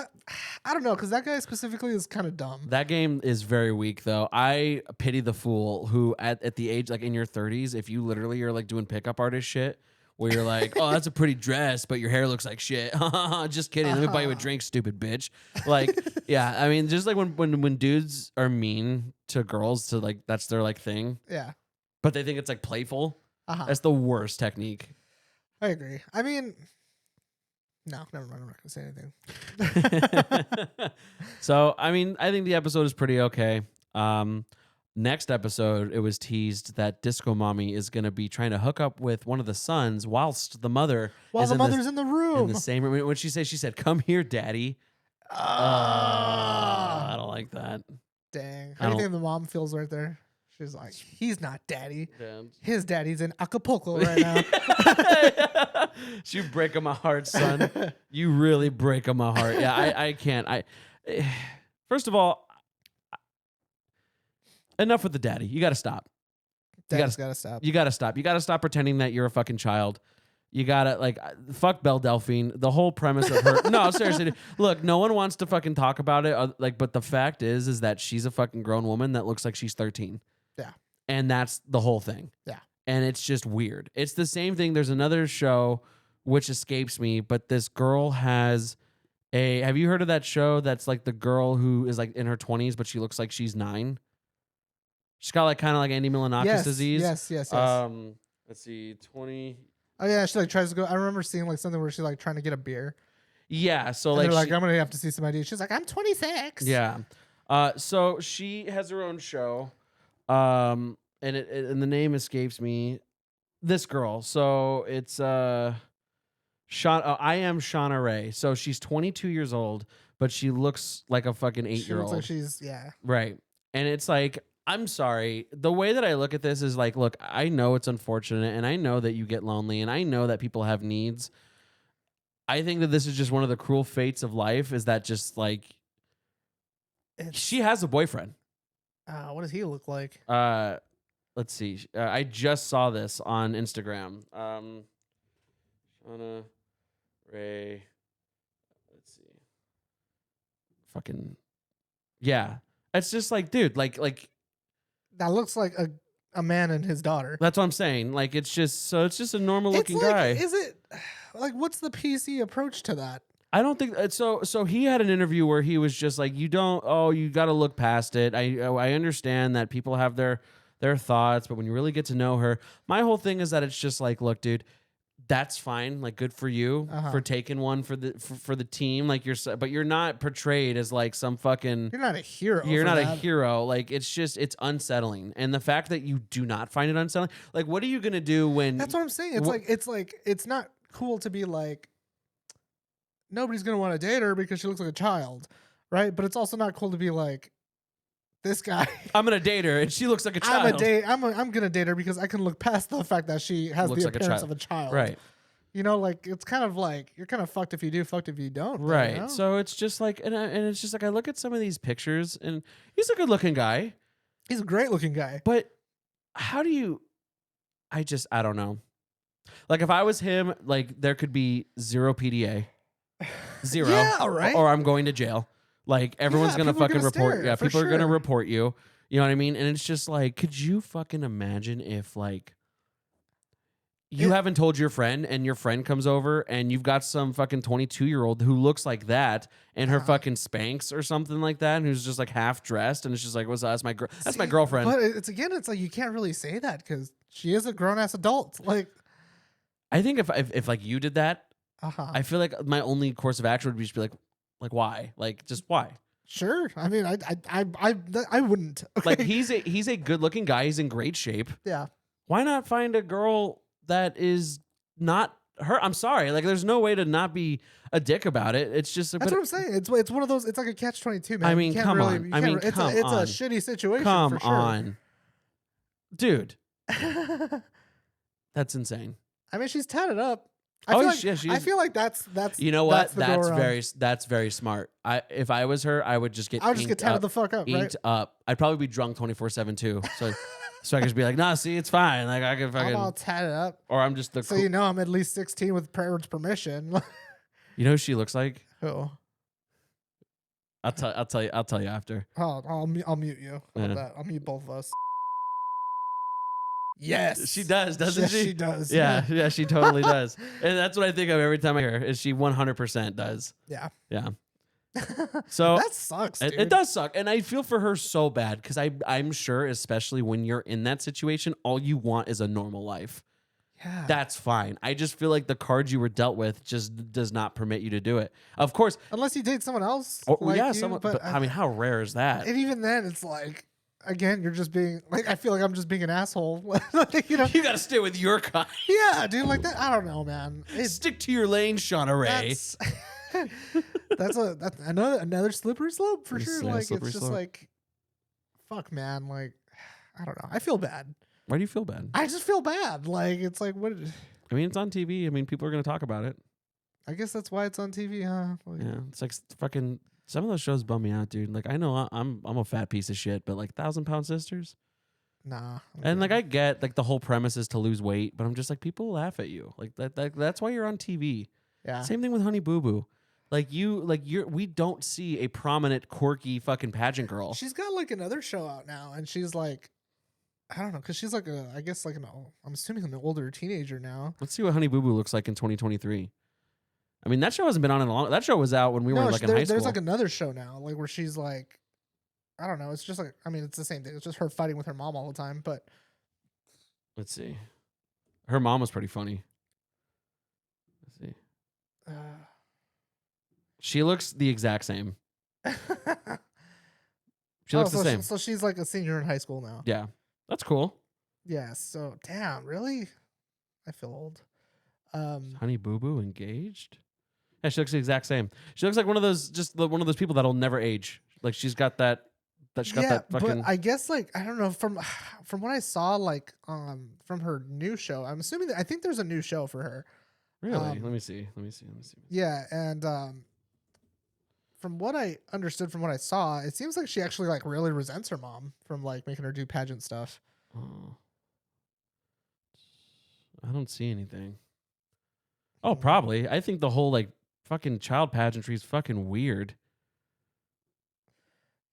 I don't know, because that guy specifically is kind of dumb. That game is very weak, though. I pity the fool who, at the age, like in your 30s, if you literally are like doing pickup artist shit, where you're like, oh, that's a pretty dress, but your hair looks like shit. Just kidding. Let me buy you a drink, stupid bitch. Like, yeah, I mean, just like when dudes are mean to girls, to like that's their like thing, Yeah. but they think it's like playful. That's the worst technique. I agree. I mean, no, never mind. I'm not gonna say anything. So, I mean, I think the episode is pretty okay. Next episode, it was teased that Disco Mommy is going to be trying to hook up with one of the sons whilst the mother While is the in mother's in the room. in the same room. What she say? She said, "Come here, Daddy." I don't like that. Dang. I How do you don't- think the mom feels right there? She's like, he's not daddy. Damn. His daddy's in Acapulco right now. You breaking my heart, son. You really breaking my heart. Yeah, I can't. First of all, enough with the daddy. You got to stop. Daddy's gotta stop. You got to stop. You got to stop pretending that you're a fucking child. You got to, like, fuck Belle Delphine. The whole premise of her. No, seriously. Look, no one wants to fucking talk about it. Like, but the fact is that she's a fucking grown woman that looks like she's 13. Yeah. And that's the whole thing. Yeah. And it's just weird. It's the same thing. There's another show which escapes me, but this girl has have you heard of that show that's like the girl who is like in her 20s, but she looks like she's 9? She's got like kind of like Andy Milonakis disease. Yes. Let's see, 20. Oh yeah, she like tries to go. I remember seeing like something where she's like trying to get a beer. Yeah. So And like, they're like, she- I'm gonna have to see some ideas. She's like, I'm 26. yeah. So she has her own show. And and the name escapes me. This girl. So it's Sean. I am Shauna Ray. So she's 22 years old, but she looks like a fucking 8-year-old. She looks like she's Right. And it's like, I'm sorry. The way that I look at this is like, look, I know it's unfortunate and I know that you get lonely and I know that people have needs. I think that this is just one of the cruel fates of life, is that just like she has a boyfriend. What does he look like? Let's see. I just saw this on Instagram. Shauna Ray. Let's see. Fucking yeah. It's just like, dude, like That looks like a man and his daughter. that's what I'm saying. Like it's just a normal looking It's like, guy. Is it like what's the PC approach to that? I don't think so. So he had an interview where he was just like, you got to look past it. I understand that people have their thoughts, but when you really get to know her, my whole thing is that it's just like, look, dude, that's fine. Like, good for you for taking one for the team. Like but you're not portrayed as like some fucking. You're not a hero. You're for not a that. hero. Like it's unsettling, and the fact that you do not find it unsettling. Like, what are you gonna do when? That's what I'm saying. It's like it's not cool to be like nobody's gonna want to date her because she looks like a child, right? But it's also not cool to be like this guy. I'm gonna date her, and she looks like a child. I'm gonna date her because I can look past the fact that she has Looks the like a appearance child. of a child. Right. You know, like it's kind of like you're kind of fucked if you do, fucked if you don't. though, Right. you know? So it's just like, and it's just like, I look at some of these pictures, and he's a good looking guy, he's a great looking guy. but how do you? I don't know. Like, if I was him, like there could be 0 PDA, 0, Yeah, right. or I'm going to jail. Like everyone's Yeah, gonna people are fucking gonna report. stare, Yeah, for people are gonna sure. report you. You know what I mean? And it's just like, could you fucking imagine if like you haven't told your friend, and your friend comes over, and you've got some fucking 22-year-old who looks like that, and her fucking Spanx or something like that, and who's just like half dressed, and it's just like, what's that? That's my girlfriend. But it's like you can't really say that because she is a grown ass adult. Like, I think if like you did that, I I feel like my only course of action would be just be like why? Like, just why? sure. I mean, I wouldn't. Like, okay? he's a good looking guy. He's in great shape. yeah. Why not find a girl that is not her? I'm sorry. Like, there's no way to not be a dick about it. It's just That's what I'm saying. It's one of those. It's like a catch-22, man. I You mean, can't come really- on. you I can't mean, re- come it's on. a shitty situation. come for sure. on, dude. That's insane. I mean, she's tatted up. Oh, I feel yeah, like, she I is. feel like that's You know what? the go around. That's very smart. If I was her, I would just get I would just get inked tatted up, the fuck up, right? inked up. I'd probably be drunk 24/7 too. So I could just be like, nah, see, it's fine. Like, I can I'm all fucking, tatted up, or I'm just the. so cool- you know I'm at least 16 with parents' permission. You know who she looks like? Who? I'll tell you after. Oh, I'll mute you. How about Yeah. that? I'll mute both of us. Yes, She does, doesn't Yes, she? She does. Yeah, she totally does. And that's what I think of every time I hear her, is she 100% does. Yeah. Yeah. So That sucks, dude. it does suck. And I feel for her so bad because I'm sure, especially when you're in that situation, all you want is a normal life. Yeah. That's fine. I just feel like the cards you were dealt with just does not permit you to do it. Of course. Unless you date someone else. Or, like yeah, you, someone, but I mean, how rare is that? and even then, it's like, again, you're just being like, I feel like I'm just being an asshole. Like, you know? You got to stay with your kind. Yeah, dude. Like that. I don't know, man. Stick to your lane, Shauna Ray. That's another slippery slope for It's sure. a Like slippery it's just slope. like, fuck, man. Like, I don't know. I feel bad. Why do you feel bad? I just feel bad. Like it's like what? I mean, it's on TV. I mean, people are going to talk about it. I guess that's why it's on TV, huh? Like, Yeah, it's like fucking. Some of those shows bum me out, dude. Like I know I'm a fat piece of shit, but like 1,000-Pound Sisters, Nah. and like I get like the whole premise is to lose weight, but I'm just like people laugh at you. Like that's why you're on TV. yeah. Same thing with Honey Boo Boo. We don't see a prominent, quirky fucking pageant girl. She's got like another show out now, and she's like, I don't know, because she's like I guess like I'm assuming an older teenager now. Let's see what Honey Boo Boo looks like in 2023. I mean, that show hasn't been on in a long. That show was out when we were like in high school. There's like another show now, like where she's like, I don't know. It's just like, I mean, it's the same thing. It's just her fighting with her mom all the time. But Let's see. Her mom was pretty funny. Let's see. She looks the exact same. She looks the same. So she's like a senior in high school now. Yeah, that's cool. Yeah. So damn, really? I feel old. Honey Boo Boo engaged? Yeah, she looks the exact same. She looks like one of those one of those people that'll never age. Like she's got that. She's got that fucking. But I guess like I don't know from what I saw like from her new show. I'm assuming I think there's a new show for her. Really? Let me see. Yeah, and from what I understood from what I saw, it seems like she actually like really resents her mom from like making her do pageant stuff. Oh. I don't see anything. Oh, probably. I think the whole like fucking child pageantry is fucking weird.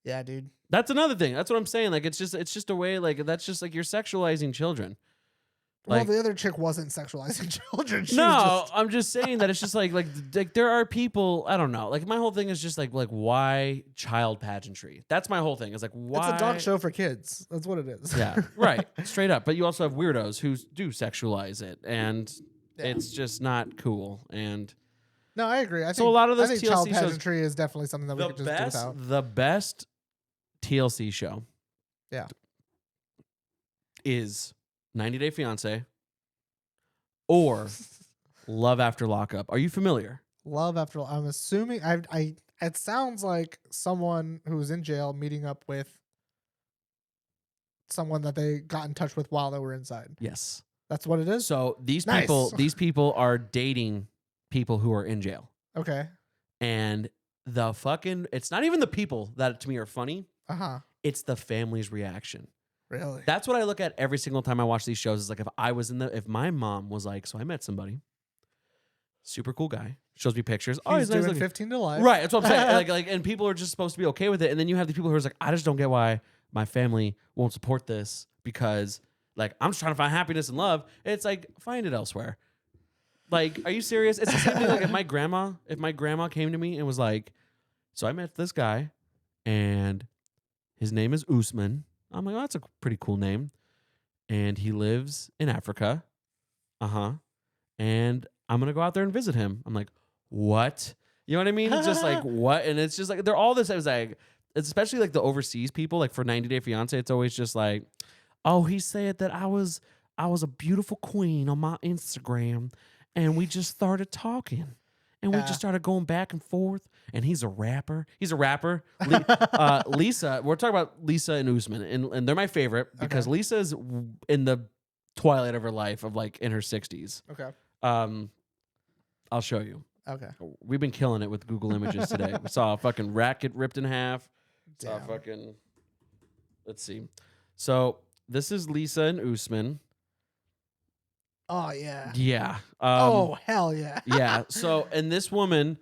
Yeah, dude. That's another thing. That's what I'm saying. Like it's just a way like that's just like you're sexualizing children. Like, well, the other chick wasn't sexualizing children. She no, was just, I'm just saying that it's just like there are people. I don't know. Like my whole thing is just like why child pageantry? That's my whole thing. Is like why it's a dog show for kids. That's what it is. Yeah, right, straight up. But you also have weirdos who do sexualize it, and Yeah. it's just not cool. And No, I agree. I So think, a lot of I those think child TLC shows- pageantry is definitely something that we could just do without. the best TLC show, Yeah. is 90 Day Fiance or Love After Lockup. Are you familiar? Love after I'm assuming I it sounds like someone who was in jail meeting up with someone that they got in touch with while they were inside. Yes. That's what it is? So these Nice. people are dating people who are in jail. Okay. And it's not even the people that to me are funny. Uh-huh. It's the family's reaction. Really? That's what I look at every single time I watch these shows. Is like if my mom was like, so I met somebody, super cool guy, shows me pictures. Oh, He's nice doing looking. 15 to life. Right, that's what I'm saying. like, and people are just supposed to be okay with it, and then you have the people who are like, I just don't get why my family won't support this because, like, I'm just trying to find happiness and love. It's like find it elsewhere. Like, are you serious? It's the same thing. Like, if my grandma came to me and was like, so I met this guy, and his name is Usman. I'm like, oh, that's a pretty cool name, and he lives in Africa. And I'm gonna go out there and visit him. I'm like, what? You know what I mean? It's just like what? And it's just like they're all this. It's like, it's especially like the overseas people. Like for 90 Day Fiance, it's always just like, oh, he said that I was a beautiful queen on my Instagram, and we just started talking, and we just started going back and forth. And he's a rapper. Lisa, we're talking about Lisa and Usman, and they're my favorite because Lisa's in the twilight of her life, of like in her 60s. Okay. I'll show you. Okay. We've been killing it with Google Images today. We saw a fucking rat get ripped in half. Saw a Damn. fucking. Let's see. So this is Lisa and Usman. Oh yeah. Yeah. Oh hell yeah. Yeah. So, and this woman,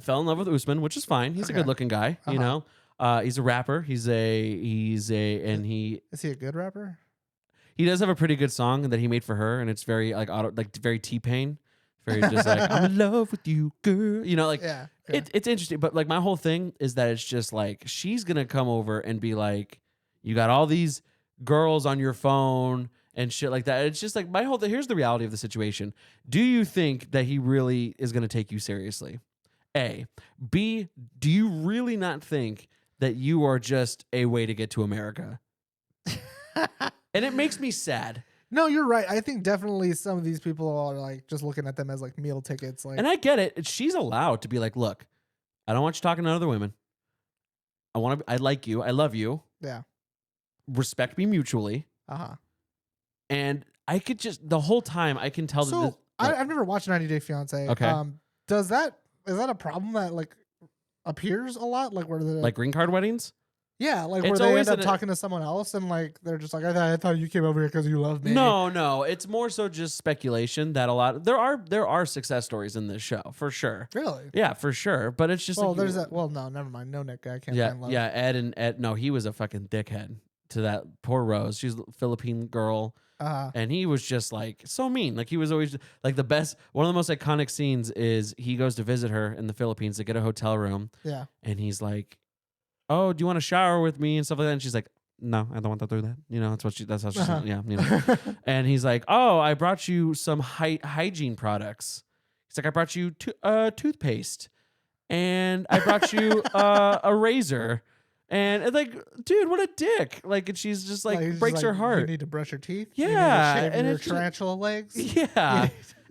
Fell in love with Usman, which is fine. He's a Okay. good looking guy, you know. He's a rapper. He's a and he Is he a good rapper? he does have a pretty good song that he made for her, and it's very like very T-Pain, very just like I'm in love with you, girl. You know, like Yeah. it's interesting. But like my whole thing is that it's just like she's gonna come over and be like, you got all these girls on your phone and shit like that. It's just like my whole thing. Here's the reality of the situation. Do you think that he really is gonna take you seriously? A. B. Do you really not think that you are just a way to get to America? And it makes me sad. No, you're right. I think definitely some of these people are like just looking at them as like meal tickets. Like, And I get it. She's allowed to be like, look, I don't want you talking to other women. I like you. I love you. yeah. Respect me mutually. And I could just, the whole time, I can tell that So this, I've never watched 90 Day Fiance. Okay. Is that a problem that like appears a lot? Like where the like green card weddings? yeah, like where it's they always end up an- talking to someone else and like they're just like I thought you came over here because you love me. No. It's more so just speculation that there are success stories in this show, for sure. Really? Yeah, for sure. But it's just Well, like, there's that. Well, no, never mind. No Nick guy can't Yeah, find love. yeah. Ed. No, he was a fucking dickhead to that poor Rose. She's a Philippine girl, and he was just like so mean. Like he was always like the best. One of the most iconic scenes is he goes to visit her in the Philippines to get a hotel room, Yeah. and he's like, "Oh, do you want to shower with me?" and stuff like that. And she's like, "No, I don't want to do that." You know, that's how she. Yeah, you know. And he's like, "Oh, I brought you some hygiene products." He's like, "I brought you toothpaste, and I brought you a razor." And it's like, dude, what a dick! Like, and she's just like he's breaks just her like, heart. You need to brush your teeth. Yeah, You need to shave and your it's just- tarantula legs. Yeah,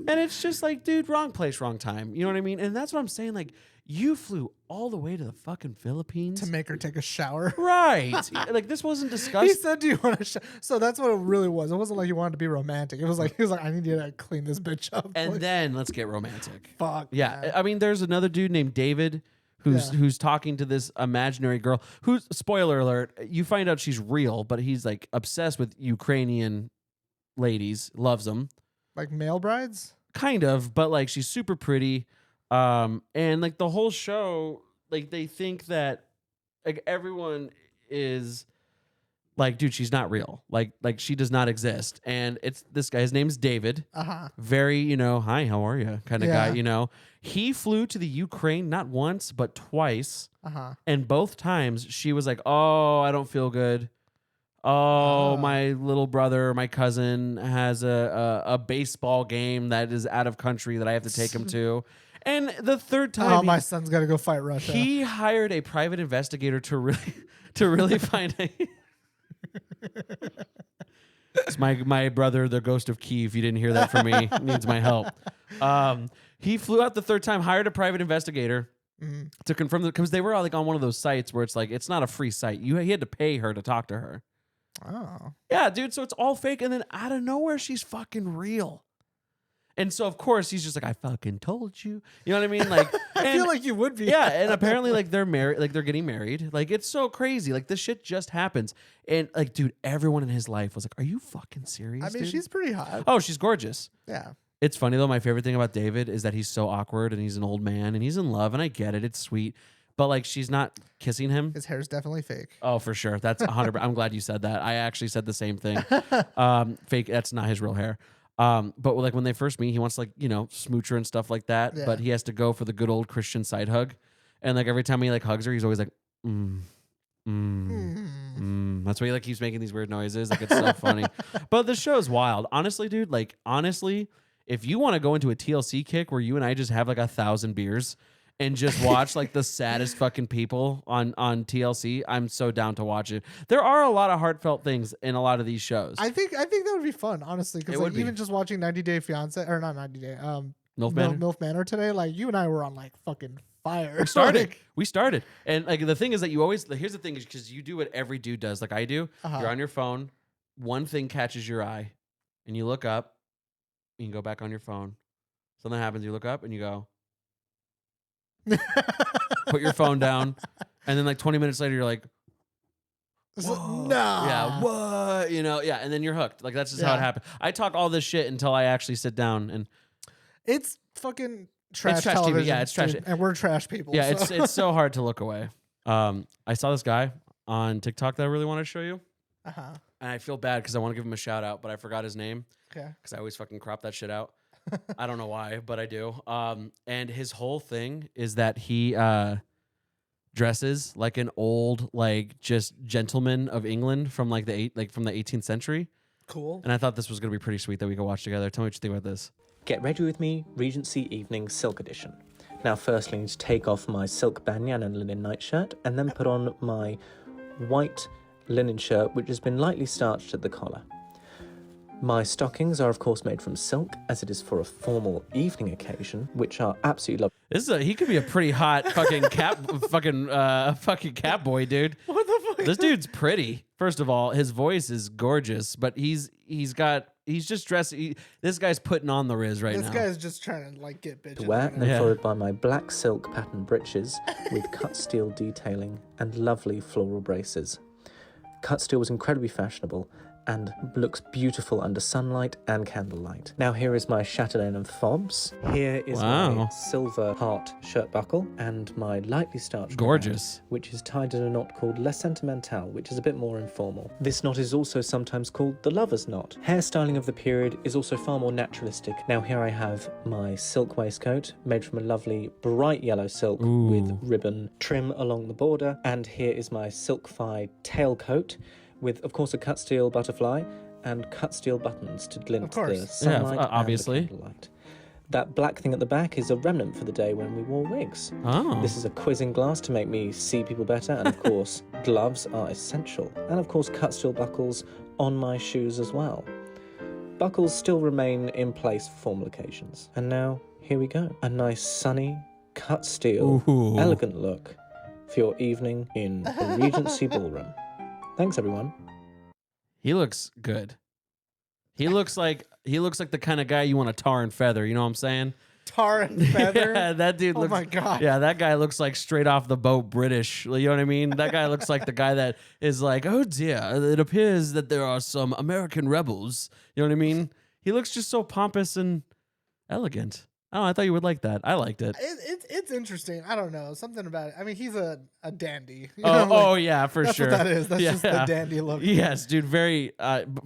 and it's just like, dude, wrong place, wrong time. You know what I mean? And that's what I'm saying. Like, you flew all the way to the fucking Philippines To make her take a shower. right? Like, this wasn't He discussed. said, "Do you want to?" So that's what it really was. It wasn't like he wanted to be romantic. It was like he was like, "I need you to clean this bitch up." And Like, then let's get romantic. fuck. Yeah, man. I mean, there's another dude named David who's talking to this imaginary girl. Who's, spoiler alert, you find out she's real, but he's like obsessed with Ukrainian ladies, loves them, Like male brides. kind of, but like she's super pretty. And like the whole show, like they think that like everyone is like, dude, she's not real. Like she does not exist. And it's this guy. His name's David. Very, you know, hi, how are you? Kind of guy, Yeah. you know. He flew to the Ukraine not once, but twice. And both times she was like, oh, I don't feel good. Oh, my little brother, my cousin has a baseball game that is out of country that I have to take him to. And the third time, Oh, my son's got to go fight Russia. he hired a private investigator to really find a. It's my brother, the ghost of Kiev. You didn't hear that from me. Needs my help. He flew out the third time, hired a private investigator to confirm that, because they were like on one of those sites where it's like it's not a free site. He had to pay her to talk to her. Oh. Yeah, dude. So it's all fake, and then out of nowhere, she's fucking real. And so of course he's just like, I fucking told you. You know what I mean? Like, I feel like you would be. yeah, and apparently like they're married, like they're getting married. Like it's so crazy. Like this shit just happens. And like, dude, everyone in his life was like, "Are you fucking serious?" I mean, dude?" she's pretty hot. Oh, she's gorgeous. Yeah. It's funny though. My favorite thing about David is that he's so awkward and he's an old man and he's in love, and I get it. It's sweet, but like she's not kissing him. His hair's definitely fake. Oh, for sure. That's 100. I'm glad you said that. I actually said the same thing. Fake. That's not his real hair. But like when they first meet, he wants to, like, you know, smooch her and stuff like that. Yeah. But he has to go for the good old Christian side hug, and like every time he like hugs her, he's always like, That's why he like keeps making these weird noises. Like it's so funny. But the show's wild. Honestly, dude. Like honestly, if you want to go into a TLC kick where you and I just have like 1,000 beers and just watch like the saddest fucking people on TLC, I'm so down to watch it. There are a lot of heartfelt things in a lot of these shows. I think that would be fun, honestly, It because would like be. even just watching 90 Day Fiance or not 90 Day, MILF Manor? MILF Manor today, like you and I were on like fucking fire. We started. Like, We started. And like the thing is that you always, here's the thing, is because you do what every dude does, like I do. You're on your phone, one thing catches your eye, and you look up, you can go back on your phone. Something happens, you look up and you go, put your phone down, and then like 20 minutes later, you're like, no. yeah, what? You know, yeah, and then you're hooked. Like that's just how it Yeah. happened. I talk all this shit until I actually sit down and It's fucking trash, trash TV, television. yeah, it's trash. dude, and we're trash people. Yeah, so. it's so hard to look away. I saw this guy on TikTok that I really want to show you, Uh-huh. and I feel bad because I want to give him a shout out, but I forgot his name Okay. because I always fucking crop that shit out. I don't know why, but I do. And his whole thing is that he dresses like an old, like just gentleman of England from like from the 18th century. Cool. And I thought this was gonna be pretty sweet that we could watch together. Tell me what you think about this. Get ready with me, Regency Evening Silk Edition. Now firstly I need to take off my silk banyan and linen nightshirt and then put on my white linen shirt which has been lightly starched at the collar. My stockings are of course made from silk as it is for a formal evening occasion which are absolutely lovely. This is he could be a pretty hot fucking fucking cat boy, dude. What the fuck? This dude's pretty. First of all, his voice is gorgeous, but he's just dressed. This guy's putting on the Riz right This now. guy's just trying to like get bitches. To wear, right and now. then followed by my black silk pattern breeches with cut steel detailing and lovely floral braces. Cut steel was incredibly fashionable and looks beautiful under sunlight and candlelight. Now here is my chatelaine and fobs. Here is Wow. my silver heart shirt buckle and my lightly starched Gorgeous. cravat, which is tied in a knot called Le Sentimental, which is a bit more informal. This knot is also sometimes called the lover's knot. Hairstyling of the period is also far more naturalistic. Now here I have my silk waistcoat made from a lovely bright yellow silk Ooh. with ribbon trim along the border, and here is my silk-fi tailcoat with, of course, a cut steel butterfly and cut steel buttons to glint Of course. the sunlight obviously. and the candlelight. That black thing at the back is a remnant for the day when we wore wigs. Oh. This is a quizzing glass to make me see people better, and of course, gloves are essential. And of course, cut steel buckles on my shoes as well. Buckles still remain in place for formal occasions. And now, here we go. A nice sunny, cut steel, Ooh. elegant look for your evening in the Regency Ballroom. Thanks, everyone. He looks good. He looks like the kind of guy you want to tar and feather. You know what I'm saying? Tar and feather. Yeah, that dude Oh looks. my God. Yeah, that guy looks like straight off the boat British. You know what I mean? That guy looks like the guy that is like, oh dear, it appears that there are some American rebels. You know what I mean? He looks just so pompous and elegant. Oh, I thought you would like that. I liked it. It's interesting. I don't know. Something about it. I mean, he's a dandy. You Oh, know, like, oh yeah, for that's sure. what that is. That's just the Yeah. dandy look. Yes, dude. Very.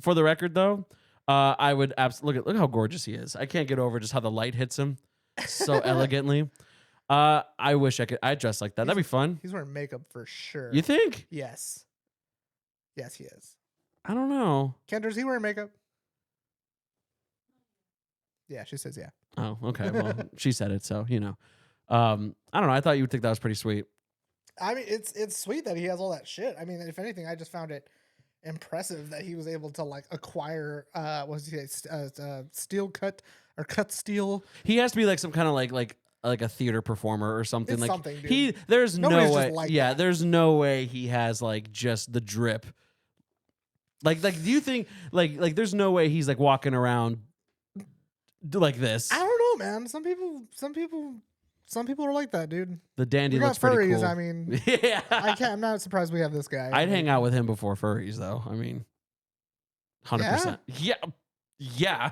For the record, though, I would absolutely look how gorgeous he is. I can't get over just how the light hits him so elegantly. I wish I'd dress like that. That'd be fun. He's wearing makeup for sure. You think? Yes. Yes, he is. I don't know. Kendra, is he wearing makeup? Yeah, she says yeah. Oh, okay. Well, she said it, so you know. I don't know. I thought you would think that was pretty sweet. I mean, it's sweet that he has all that shit. I mean, if anything, I just found it impressive that he was able to like acquire what was he steel cut or cut steel. He has to be like some kind of like a theater performer or something. It's like something, dude. he. There's Nobody's no just way. like Yeah, that. there's no way he has like just the drip. Like do you think like there's no way he's like walking around like this? I don't know, man. Some people are like that, dude. The dandy We got looks pretty furries. cool. I mean, yeah. I'm not surprised we have this guy. I'd hang out with him before furries, though. I mean, 100%. Yeah.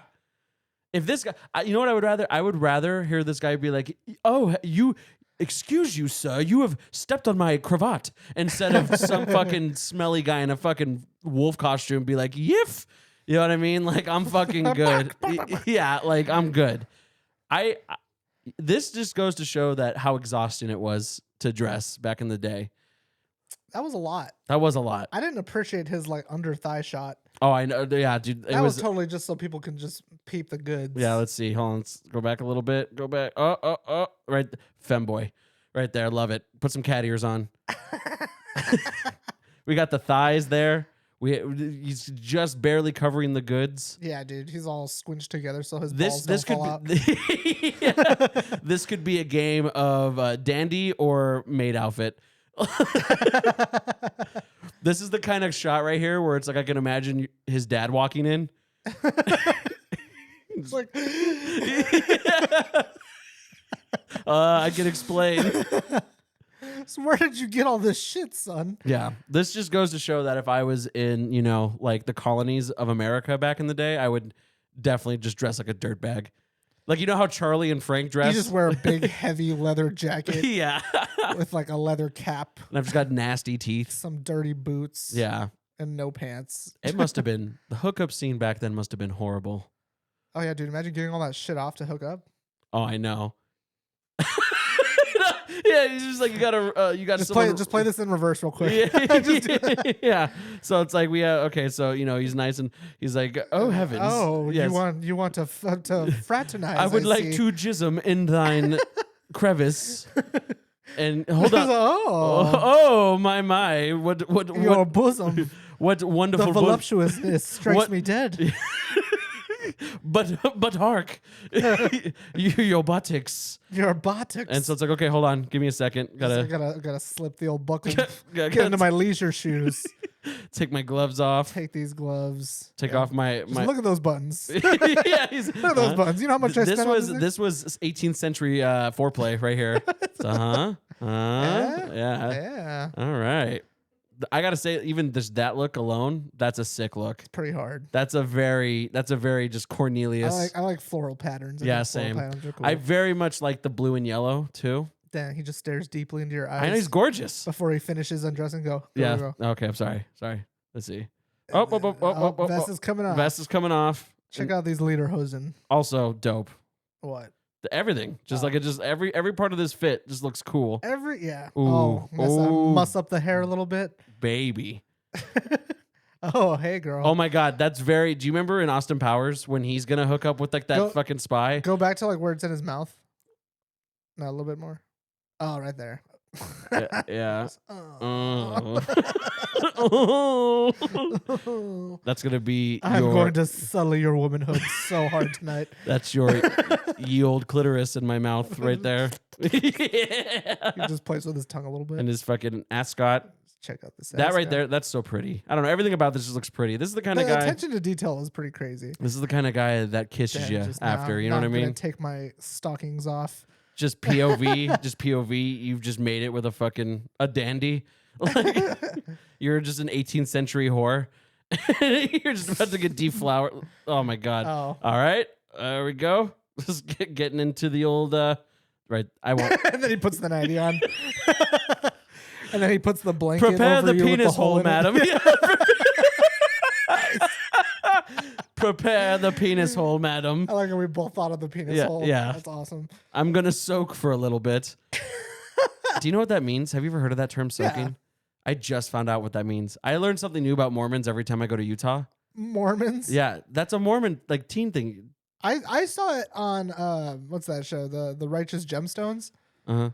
If this guy, you know what I would rather? I would rather hear this guy be like, "Oh, excuse you, sir, you have stepped on my cravat," instead of some fucking smelly guy in a fucking wolf costume be like, "Yiff." You know what I mean? Like, I'm fucking good. Yeah, like I'm good. This just goes to show that how exhausting it was to dress back in the day. That was a lot. That was a lot. I didn't appreciate his like under thigh shot. Oh, I know. Yeah, dude. It That was was. totally just so people can just peep the goods. Yeah, let's see. Hold on. Let's go back a little bit. Go back. Oh. Right. Femboy. Right there. Love it. Put some cat ears on. We got the thighs there. He's just barely covering the goods. Yeah, dude. He's all squinched together so his This balls don't could fall out. be Yeah. This could be a game of dandy or maid outfit. This is the kind of shot right here where it's like I can imagine his dad walking in. It's like I can explain. so where did you get all this shit, son? Yeah, this just goes to show that if I was in, you know, like the colonies of America back in the day, I would definitely just dress like a dirtbag. Like, you know how Charlie and Frank dress? You just wear a big, heavy leather jacket yeah. with like a leather cap, And I've just got nasty teeth. some dirty boots, Yeah. and no pants. It must have been, the hookup scene back then must have been horrible. Oh yeah, dude! Imagine getting all that shit off to hook up. Oh, I know. Yeah, it's just like you gotta Just play this in reverse real quick. Yeah, Just do that. yeah. So it's like we have okay. So he's nice and he's like, oh heavens. Oh, yes. you want to fraternize? I would like see. to jism in thine crevice. And hold on. Oh, Oh my! What your bosom, what the wonderful voluptuousness strikes What- me dead. but hark, your buttocks. Your buttocks. And so it's like, okay, hold on, give me a second. I Gotta gotta slip the old buckle. gotta Get into my leisure shoes. take my gloves off. Take these gloves. Take Yeah. off my Just my. look at those buttons. Yeah, he's, Look at those buttons. You know how much I this spent on was this thing? this was 18th century foreplay right here. Yeah. Yeah, All right. I gotta say, even just that look alone, that's a sick look. pretty hard. That's a very just Cornelius. I like floral patterns. I Yeah, think floral same. patterns are cool. I very much like the blue and yellow too. Damn, he just stares deeply into your eyes. I know he's gorgeous. before he finishes undressing. Go. Yeah. Go. Okay. I'm sorry. Let's see. Oh, Vest is coming off. Vest is coming off. Check out these lederhosen. Also dope. What? Everything. Just Oh. like it. Just every part of this fit just looks cool. Yeah. Ooh. Oh, Ooh. muss up the hair a little bit. Baby. Oh, hey, girl. Oh my God. That's very. Do you remember in Austin Powers when he's gonna hook up with like that Go- fucking spy? Go back to like where it's in his mouth. No, a little bit more. Oh, right there. Yeah. Oh. Oh. That's gonna be I'm your. going to sully your womanhood so hard tonight. That's your ye old clitoris in my mouth right there. Yeah. He just plays with his tongue a little bit. And his fucking ascot. Check out this. That right ascot. there, that's so pretty. I don't know. Everything about this just looks pretty. This is the kind The of guy. attention to detail is pretty crazy. This is the kind of guy that kisses Damn, you just after. now- You know now what I I'm gonna mean? Take my stockings off. Just POV, just POV. You've just made it with a dandy. Like you're just an 18th century whore. You're just about to get deflowered. Oh my god! Oh. All right, there we go. Just getting into the old. Right, I won't. And then he puts the nightie on. And then he puts the blanket Prepare over the you with penis hole hole, in it. madam. Prepare the penis hole, madam. I like how we both thought of the penis Yeah, hole. yeah. That's awesome. I'm gonna soak for a little bit. Do you know what that means? Have you ever heard of that term, soaking? Yeah. I just found out what that means. I learn something new about Mormons every time I go to Utah. Mormons. Yeah, that's a Mormon like teen thing. I saw it on what's that show? The Righteous Gemstones. Uh-huh.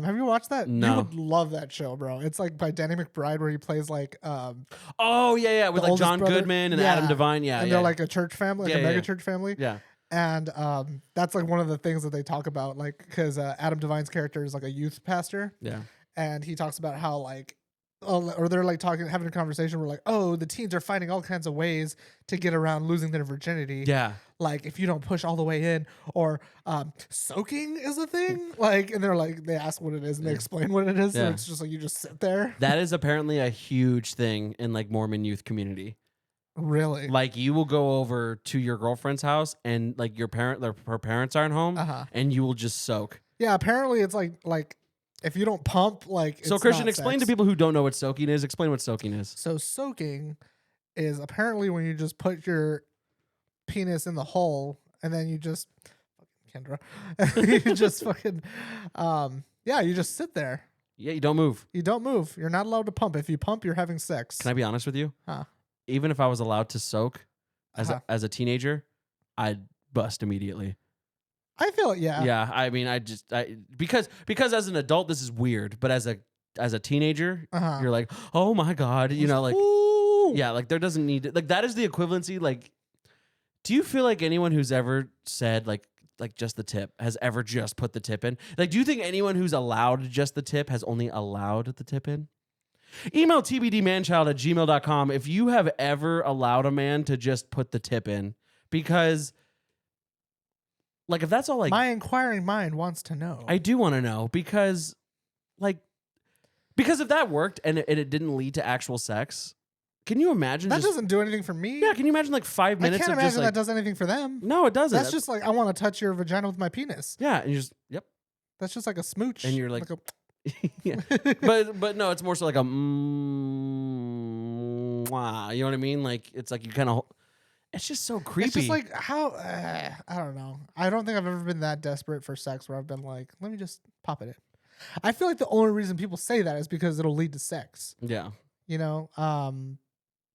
Have you watched that? No. You would love that show, bro. It's like by Danny McBride where he plays like Oh yeah, with The like oldest John brother? Goodman and Yeah. Adam Devine. Yeah, and yeah. they're like a church family, like Yeah, a yeah, mega yeah. church family. yeah. And that's like one of the things that they talk about, like because Adam Devine's character is like a youth pastor, Yeah. and he talks about how like or they're like having a conversation where like, oh, the teens are finding all kinds of ways to get around losing their virginity. Yeah. Like if you don't push all the way in, or soaking is a thing. Like, and they're like, they ask what it is and they explain what it is. Yeah. So it's just like you just sit there. That is apparently a huge thing in like Mormon youth community. Really? Like you will go over to your girlfriend's house and like her parents aren't home, Uh-huh. and you will just soak. Yeah. Apparently, it's like if you don't pump, like So it's Christian, not explain to sex. people who don't know what soaking is. Explain what soaking is. So soaking is apparently when you just put your penis in the hole and then you just Kendra, you just fucking yeah, you just sit there. Yeah, you don't move. You don't move. You're not allowed to pump. If you pump, you're having sex. Can I be honest with you? Huh. Even if I was allowed to soak as Uh-huh. as a teenager, I'd bust immediately. I feel it. Yeah. Yeah, I mean, because as an adult this is weird, but as a teenager, Uh-huh. you're like, oh my god, you know, like Ooh. yeah, like there doesn't need to, like that is the equivalency. Like, do you feel like anyone who's ever said like just the tip has ever just put the tip in? Like, do you think anyone who's allowed just the tip has only allowed the tip in? Email tbdmanchild@gmail.com if you have ever allowed a man to just put the tip in, because like if that's all like My inquiring mind wants to know. I do want to know, because if that worked and it didn't lead to actual sex, can you imagine? That just, doesn't do anything for me. Yeah, can you imagine like 5 I minutes can't of imagine just like? that does anything for them. No, it doesn't. That's just like I want to touch your vagina with my penis. yeah, and you just yep. That's just like a smooch. And you're like- a, Yeah, but no, it's more so like a mwah, you know what I mean? Like it's like you kind of, it's just so creepy. It's just like how I don't know. I don't think I've ever been that desperate for sex where I've been like, let me just pop it in. I feel like the only reason people say that is because it'll lead to sex. yeah, You know,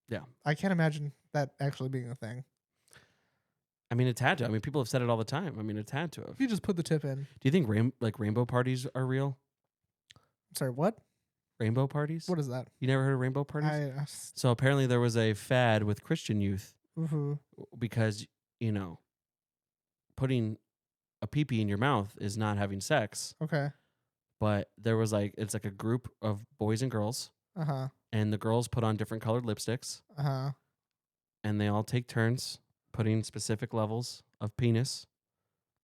Yeah. I can't imagine that actually being a thing. I mean it's had to. I mean people have said it all the time. I mean it's had to have. If you just put the tip in. Do you think rainbow parties are real? I'm sorry, what? Rainbow parties? What is that? You never heard of rainbow parties? I So apparently there was a fad with Christian youth mhm. because, you know, putting a pee-pee in your mouth is not having sex. Okay. But there was like, it's like a group of boys and girls, Uh-huh. and the girls put on different colored lipsticks, Uh-huh. and they all take turns putting specific levels of penis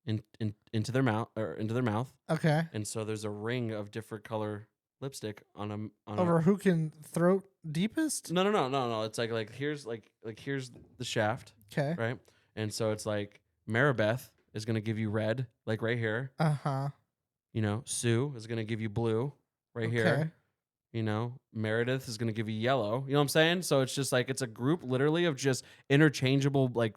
into their mouth. Okay. And so there's a ring of different color lipstick on Over who can throat deepest? No. It's like here's here's the shaft, Okay. right? And so it's like Maribeth is gonna give you red, like right here. Uh-huh. You know, Sue is gonna give you blue, right Okay. here. You know, Meredith is gonna give you yellow. You know what I'm saying? So it's just like it's a group literally of just interchangeable, like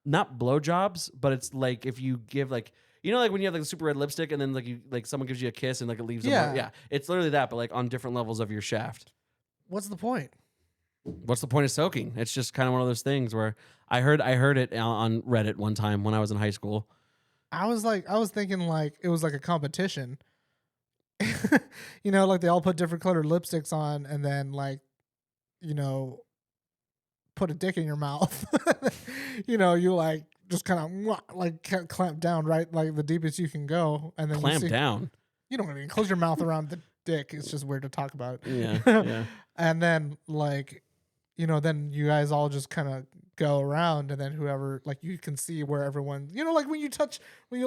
not blowjobs, but it's like if you give like you know, like when you have like a super red lipstick and then like you like someone gives you a kiss and like it leaves them Yeah. yeah. It's literally that, but like on different levels of your shaft. What's the point? What's the point of soaking? It's just kind of one of those things where I heard it on Reddit one time when I was in high school. I was thinking like it was like a competition. You know, like they all put different colored lipsticks on and then like, you know, put a dick in your mouth. You know, you like just kind of like clamp down, right? Like the deepest you can go. And then Clamp down. You don't even close your mouth around the dick. It's just weird to talk about. Yeah. Yeah. And then like, you know, then you guys all just kind of go around and then whoever like you can see where everyone, you know, like when you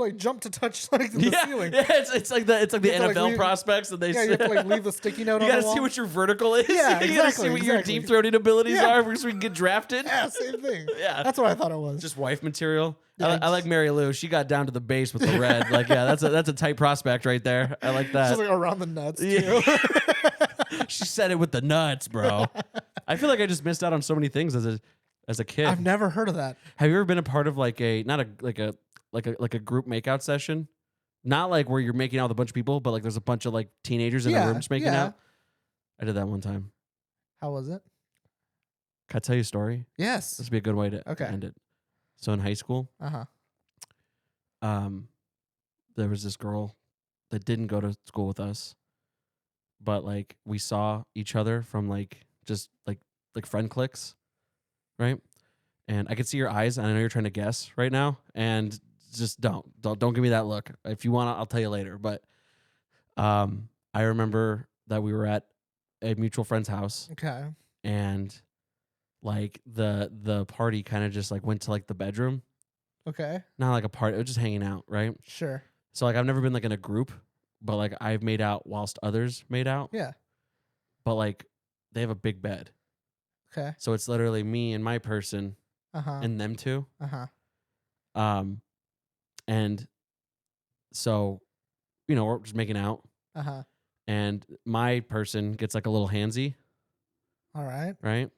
like jump to touch like the ceiling. Yeah, it's like the You have to, like, NFL leave- prospects and they Yeah, you have to like leave the sticky note you on gotta the wall. see what your vertical is. Yeah, You gotta see exactly, what your exactly. deep throating abilities Yeah. are so we can get drafted. Yeah, same thing. Yeah. That's what I thought it was. Just wife material. Yeah, I like Mary Lou. She got down to the base with the red. Like, yeah, that's a tight prospect right there. I like that. Just like around the nuts too. Yeah. She said it with the nuts, bro. I feel like I just missed out on so many things as a kid. I've never heard of that. Have you ever been a part of like a not a like a group makeout session? Not like where you're making out with a bunch of people, but like there's a bunch of like teenagers in a room just making yeah. out. I did that one time. How was it? Can I tell you a story? Yes. This would be a good way to Okay. end it. So in high school, Uh-huh. there was this girl that didn't go to school with us, but like we saw each other from like just like friend cliques, right? And I could see your eyes, and I know you're trying to guess right now, and just don't give me that look. If you want, I'll tell you later. But I remember that we were at a mutual friend's house, Okay. and like the party kind of just like went to like the bedroom. Okay. Not like a party, it was just hanging out, right? Sure. So like I've never been like in a group, but like I've made out whilst others made out. Yeah. But like they have a big bed. Okay. So it's literally me and my person Uh-huh. and them two. Uh-huh. And so, you know, we're just making out, Uh-huh. and my person gets like a little handsy, All right. right?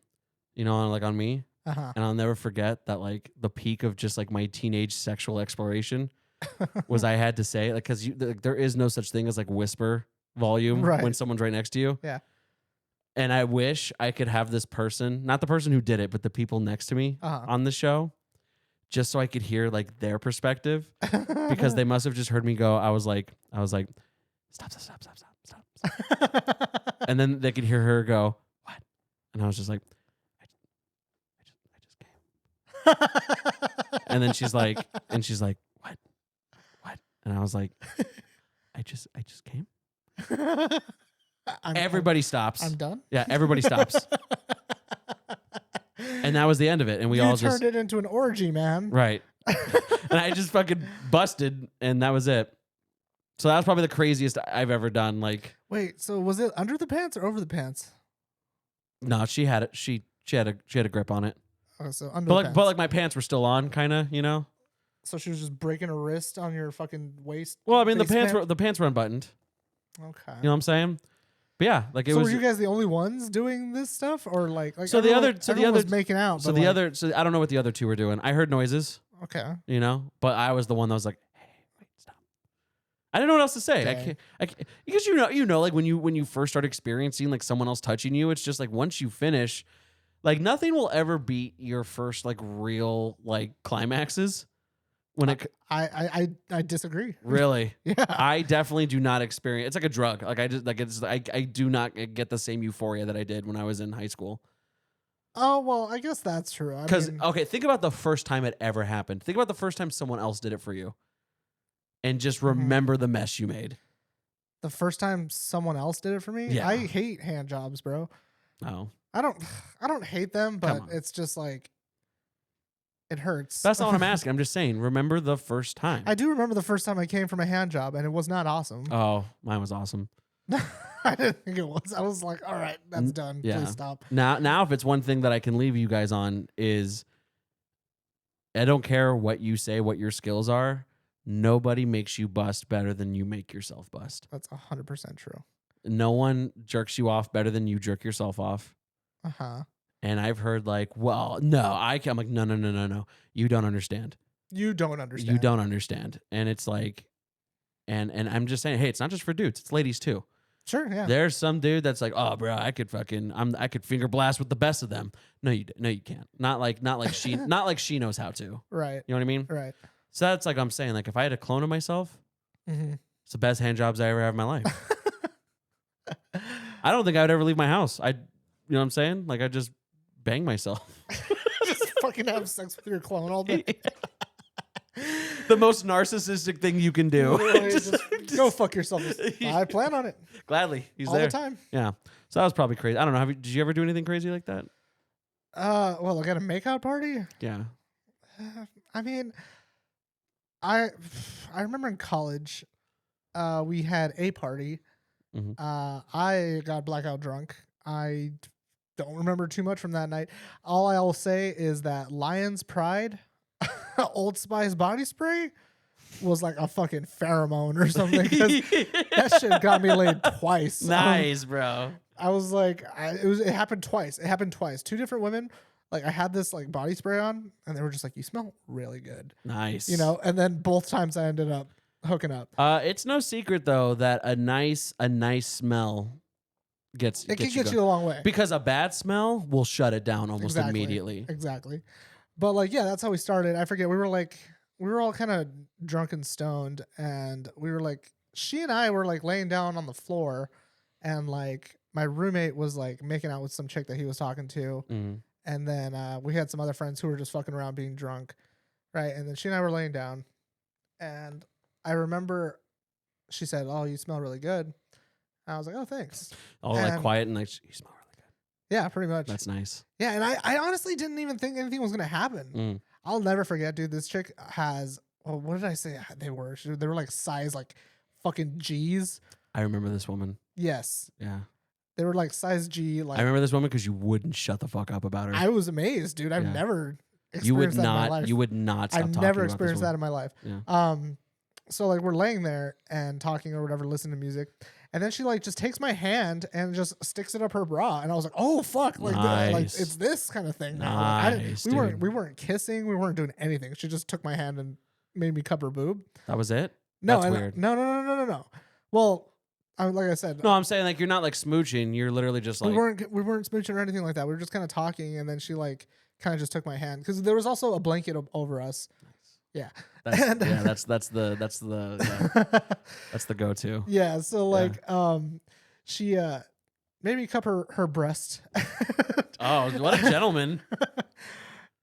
You know, like on me. Uh-huh. And I'll never forget that like the peak of just like my teenage sexual exploration was I had to say, like, because there is no such thing as like whisper volume Right. when someone's right next to you. Yeah. And I wish I could have this person, not the person who did it, but the people next to me Uh-huh. on the show, just so I could hear like their perspective, because they must have just heard me go. I was like, stop. And then they could hear her go, what? And I was just like, I just came. And then she's like, what? And I was like, I just came. Everybody stops. I'm done. Yeah, everybody stops. And that was the end of it. And we You all turned just it into an orgy, man. right. And I just fucking busted, and that was it. So that was probably the craziest I've ever done. Like, Wait, so was it under the pants or over the pants? No, she had it. She had a grip on it. Okay, so under But the like, pants. my pants were still on, kind of, you know. So she was just breaking her wrist on your fucking waist. Well, I mean, the waistband? pants were unbuttoned. Okay. You know what I'm saying? But yeah, like it So was. were you guys the only ones doing this stuff, or like So the everyone- other- so the everyone other- was making out? so but the like- other, so I don't know what the other two were doing. I heard noises, Okay. you know, but I was the one that was like, "Hey, wait, stop!" I didn't know what else to say. Dang. I can't, because you know, like when you first start experiencing like someone else touching you, it's just like once you finish, like nothing will ever beat your first like real like climaxes. When it I disagree. really, Yeah. I definitely do not experience. It's like a drug. Like I just like it's I do not get the same euphoria that I did when I was in high school. Oh well, I guess that's true. I Because mean, okay, think about the first time it ever happened. Think about the first time someone else did it for you, and just remember the mess you made. the first time someone else did it for me, Yeah. I hate hand jobs, bro. Oh, I don't hate them, Come but on. it's just like it hurts. that's not what I'm asking. I'm just saying, remember the first time. I do remember the first time I came from a hand job, and it was not awesome. Oh, mine was awesome. I didn't think it was. I was like, all right, that's done. yeah. Please stop. Now, if it's one thing that I can leave you guys on is, I don't care what you say, what your skills are. Nobody makes you bust better than you make yourself bust. That's 100% true. No one jerks you off better than you jerk yourself off. Uh huh. And I've heard like, well, no, I'm like, no. You don't understand. You don't understand. You don't understand. And it's like, and I'm just saying, hey, it's not just for dudes, it's ladies too. Sure. Yeah. There's some dude that's like, oh, bro, I could finger blast with the best of them. No, you can't. Not like she, not like she knows how to. Right. You know what I mean? Right. So that's like I'm saying, like if I had a clone of myself, Mm-hmm. it's the best hand jobs I ever have in my life. I don't think I would ever leave my house. You know what I'm saying? Like I just bang myself. Just fucking have sex with your clone all day. The most narcissistic thing you can do. Literally, just go fuck yourself. I plan on it Gladly, he's all there. the time. Yeah. So that was probably crazy. I don't know. Did you ever do anything crazy like that? Well, like at a makeout party. Yeah. I mean, I remember in college, we had a party. Mhm. I got blackout drunk. I don't remember too much from that night. All I'll say is that Lion's Pride, Old Spice body spray, was like a fucking pheromone or something. 'Cause that shit got me laid twice. Nice, bro. I was like, it happened twice. It happened twice. Two different women. Like I had this like body spray on, and they were just like, "You smell really good," Nice. you know. And then both times I ended up hooking up. It's no secret though that a nice smell gets It can gets get going. you a long way. Because a bad smell will shut it down almost Exactly. immediately. Exactly. But like, yeah, that's how we started. I forget. We were all kind of drunk and stoned, and we were like, she and I were like laying down on the floor, and like my roommate was like making out with some chick that he was talking to. Mhm. And then we had some other friends who were just fucking around being drunk. Right. And then she and I were laying down. And I remember she said, "Oh, you smell really good." And I was like, "Oh, thanks." All like And- quiet and like you smell really good. Yeah, pretty much. That's nice. Yeah. And I honestly didn't even think anything was going to happen. Mm. I'll never forget, dude. This chick has, well, what did I say they were? They were like size like fucking G's. I remember this woman. Yes. Yeah. They were like size G. Like I remember this woman because you wouldn't shut the fuck up about her. I was amazed, dude. I've Yeah. never you would experienced that in my not. life. You would not. Stop I've talking never about this experienced that woman. in my life. Yeah. So like we're laying there and talking or whatever, listening to music, and then she like just takes my hand and just sticks it up her bra, and I was like, "Oh fuck!" Like, like Nice. it's this kind of thing now. Like, I didn't- Nice, we dude. weren't kissing, we weren't doing anything. She just took my hand and made me cup her boob. That was it. No, That's and- weird. No. Well, like I said, No, I'm saying like you're not like smooching. You're literally just like we weren't smooching or anything like that. We were just kind of talking, and then she like kind of just took my hand because there was also a blanket over us. Yeah. That's, And- yeah. That's the that's the go-to. Yeah, so like she made me cup her breast. Oh, what a gentleman!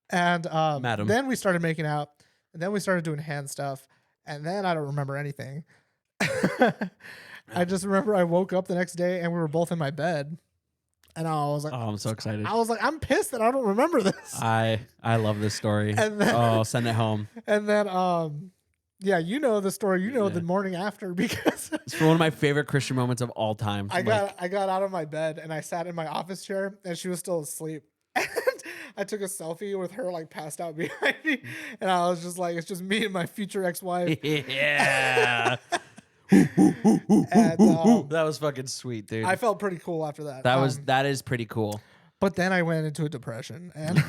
And Madam. then we started making out, and then we started doing hand stuff, and then I don't remember anything. I just remember I woke up the next day and we were both in my bed, and I was like, Oh, I'm so excited. I'm pissed that I don't remember this. I love this story. And then- Oh, send it home. And then Yeah, you know the story. You know the morning after because It's one of my favorite Christian moments of all time. I got out of my bed and I sat in my office chair and she was still asleep. And I took a selfie with her like passed out behind me, and I was just like, it's just me and my future ex-wife. Yeah. And That was fucking sweet, dude. I felt pretty cool after that. That is pretty cool. But then I went into a depression, and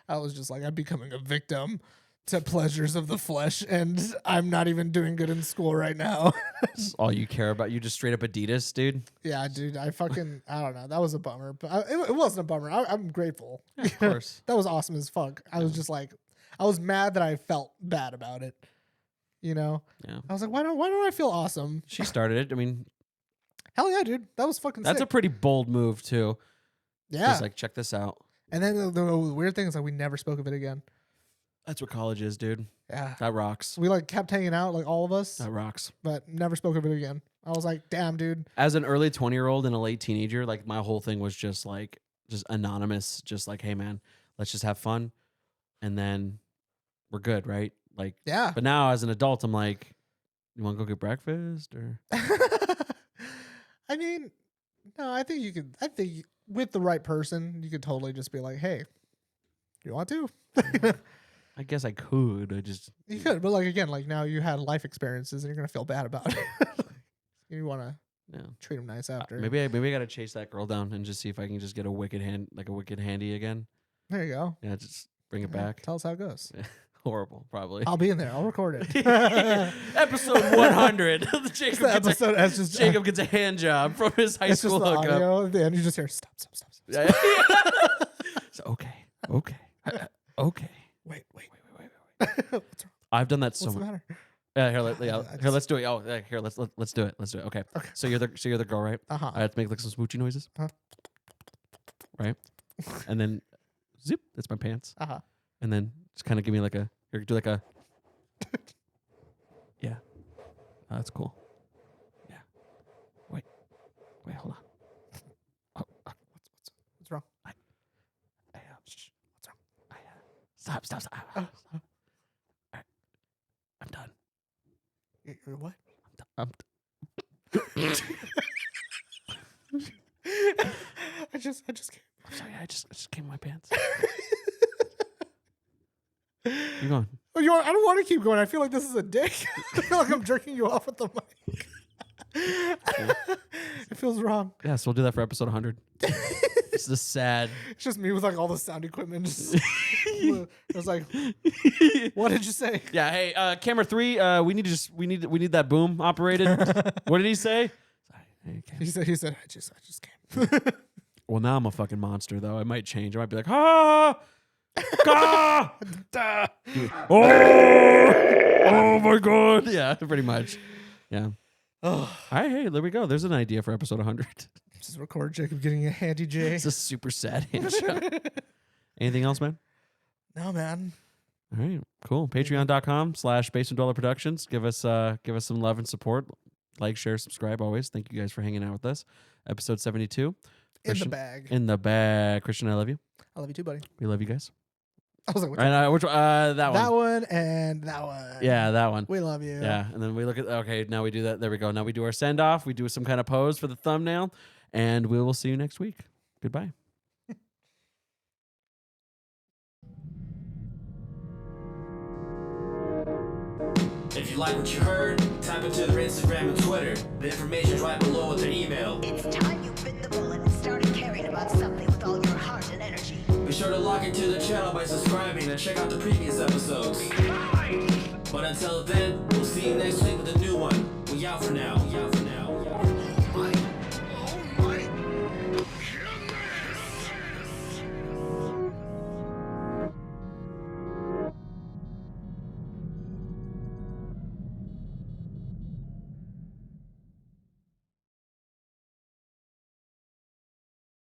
I was just like, I'm becoming a victim to pleasures of the flesh, and I'm not even doing good in school right now. That's all you care about. You just straight up Adidas, dude. Yeah, dude. I don't know. That was a bummer, but it wasn't a bummer. I'm grateful. Of course. That was awesome as fuck. I was just like, I was mad that I felt bad about it. You know? Yeah. I was like, why don't I feel awesome? She started it. I mean, Hell yeah, dude. That was fucking that's sick. a pretty bold move too. Yeah. Just like, check this out. And then the weird thing is like we never spoke of it again. That's what college is, dude. Yeah. That rocks. We like kept hanging out, like all of us, That rocks. but never spoke of it again. I was like, damn, dude. As an early 20-year-old and a late teenager, like my whole thing was just anonymous, just like, hey man, let's just have fun. And then we're good, right? Like, Yeah. but now as an adult, I'm like, you want to go get breakfast or? I mean, no, I think with the right person, you could totally just be like, hey, you want to? I guess I could. I just, You could, but like again, like now you had life experiences and you're gonna feel bad about it. You want to yeah. treat them nice after. Maybe I got to chase that girl down and just see if I can just get a wicked handy again. There you go. Yeah, just bring it Yeah, back. Tell us how it goes. Horrible, probably. I'll be in there. I'll record it. Episode 100. Jacob, The episode as just Jacob gets a hand job from his high it's just school the hookup. audio, and you just hear stop. Yeah. So, okay. Okay. Wait. What's wrong? I've done that so What's the much. matter? Here, let's do it. Oh, here, let's do it. Let's do it. Okay. Okay. So you're the girl, right? Uh-huh. I have to make like some smoochy noises. Uh-huh. Right. And then zip. That's my pants. Uh-huh. And then just kind of give me like do like a. Yeah. Oh, that's cool. Yeah. Wait, hold on. Oh, What's wrong? shh. What's wrong? Stop. Oh. All right. I'm done. You're what? I just came. I'm sorry. I just came in my pants. You going? Oh, I don't want to keep going. I feel like this is a dick. I feel like I'm jerking you off with the mic. It feels wrong. Yeah, so we'll do that for episode 100. It's the sad. It's just me with like all the sound equipment. Just, it was like, what did you say? Yeah. Hey, camera 3. We need that boom operated. What did he say? Hey, He said, I just came. well, now I'm a fucking monster though. I might change. I might be like, ah, ah, da. Oh my god. Yeah, pretty much. Yeah. Oh, Hey, there we go. There's an idea for episode 100. just record Jacob getting a handy J. It's a super sad intro. Anything else, man? No, man. All right, cool. Patreon.com/Basement Dweller Productions. Give us some love and support. Like, share, subscribe always. Thank you guys for hanging out with us. Episode 72. In the bag. In the bag. Christian, I love you. I love you too, buddy. We love you guys. I was like, which And which one? That one. that one and that one. Yeah, that one. We love you. Yeah, and then we look at, okay, now we do that. There we go. Now we do our send off. We do some kind of pose for the thumbnail, and we will see you next week. Goodbye. If you like what you heard, type into their Instagram and Twitter. The information's right below with their email. It's time you bit the bullet and started caring about something with all your heart and energy. Be sure to log into the channel by subscribing and check out the previous episodes. But until then, we'll see you next week with a new one. We out for now.